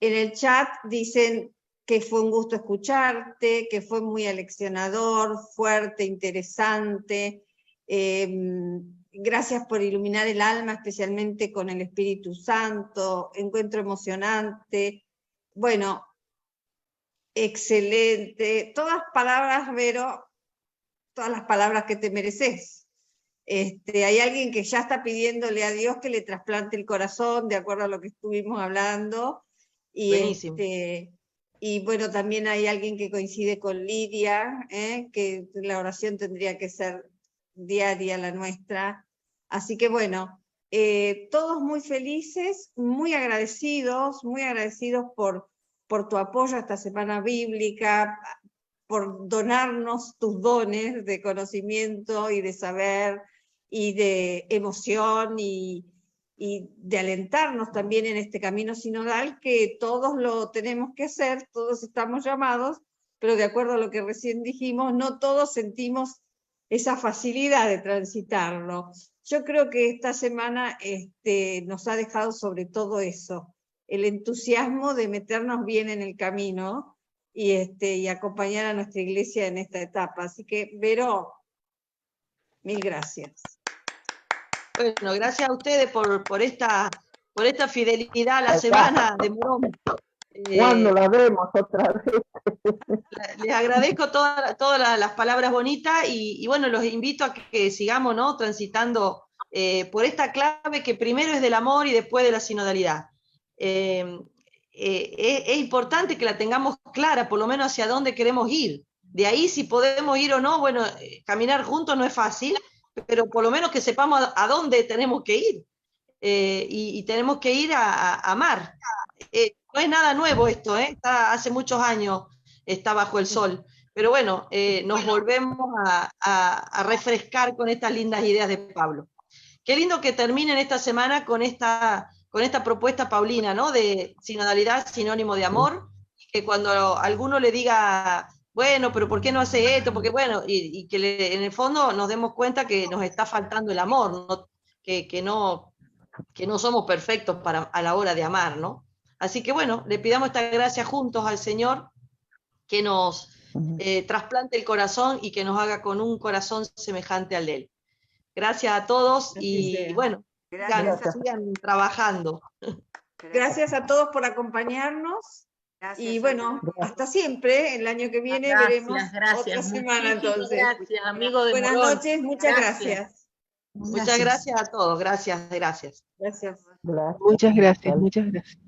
en el chat dicen que fue un gusto escucharte, que fue muy aleccionador, fuerte, interesante. Gracias por iluminar el alma, especialmente con el Espíritu Santo, encuentro emocionante. Bueno, excelente. Todas palabras, Vero, todas las palabras que te mereces. Hay alguien que ya está pidiéndole a Dios que le trasplante el corazón, de acuerdo a lo que estuvimos hablando. Y, buenísimo. Y bueno, también hay alguien que coincide con Lidia, que la oración tendría que ser diaria la nuestra. Así que bueno, todos muy felices, muy agradecidos por tu apoyo a esta Semana Bíblica, por donarnos tus dones de conocimiento y de saber y de emoción y de alentarnos también en este camino sinodal, que todos lo tenemos que hacer, todos estamos llamados, pero de acuerdo a lo que recién dijimos, no todos sentimos esa facilidad de transitarlo. Yo creo que esta semana nos ha dejado sobre todo eso, el entusiasmo de meternos bien en el camino y acompañar a nuestra iglesia en esta etapa. Así que, Vero, mil gracias. Bueno, gracias a ustedes por esta fidelidad a la semana de Morón. ¿Cuándo la vemos otra vez? Les agradezco todas las palabras bonitas y bueno, los invito a que sigamos, ¿no?, transitando por esta clave que primero es del amor y después de la sinodalidad. Es importante que la tengamos clara, por lo menos hacia dónde queremos ir. De ahí si podemos ir o no, bueno, caminar juntos no es fácil, pero por lo menos que sepamos a dónde tenemos que ir. Y tenemos que ir a amar. No es nada nuevo esto, hace muchos años está bajo el sol, pero bueno, nos volvemos a refrescar con estas lindas ideas de Pablo. Qué lindo que terminen esta semana con esta propuesta paulina, ¿no?, de sinodalidad sinónimo de amor, y que cuando alguno le diga, bueno, pero ¿por qué no hace esto? Porque bueno, y que en el fondo nos demos cuenta que nos está faltando el amor, ¿no?, que no somos perfectos a la hora de amar, ¿no? Así que bueno, le pidamos esta gracia juntos al Señor, que nos trasplante el corazón y que nos haga con un corazón semejante al de Él. Gracias a todos y bueno, sigan trabajando. Gracias a todos por acompañarnos. Y bueno, hasta siempre, el año que viene veremos otra semana entonces. Gracias, amigo de Buenas Morón. noches, muchas gracias. Muchas gracias a todos, gracias. Gracias. Gracias. Muchas gracias, muchas gracias.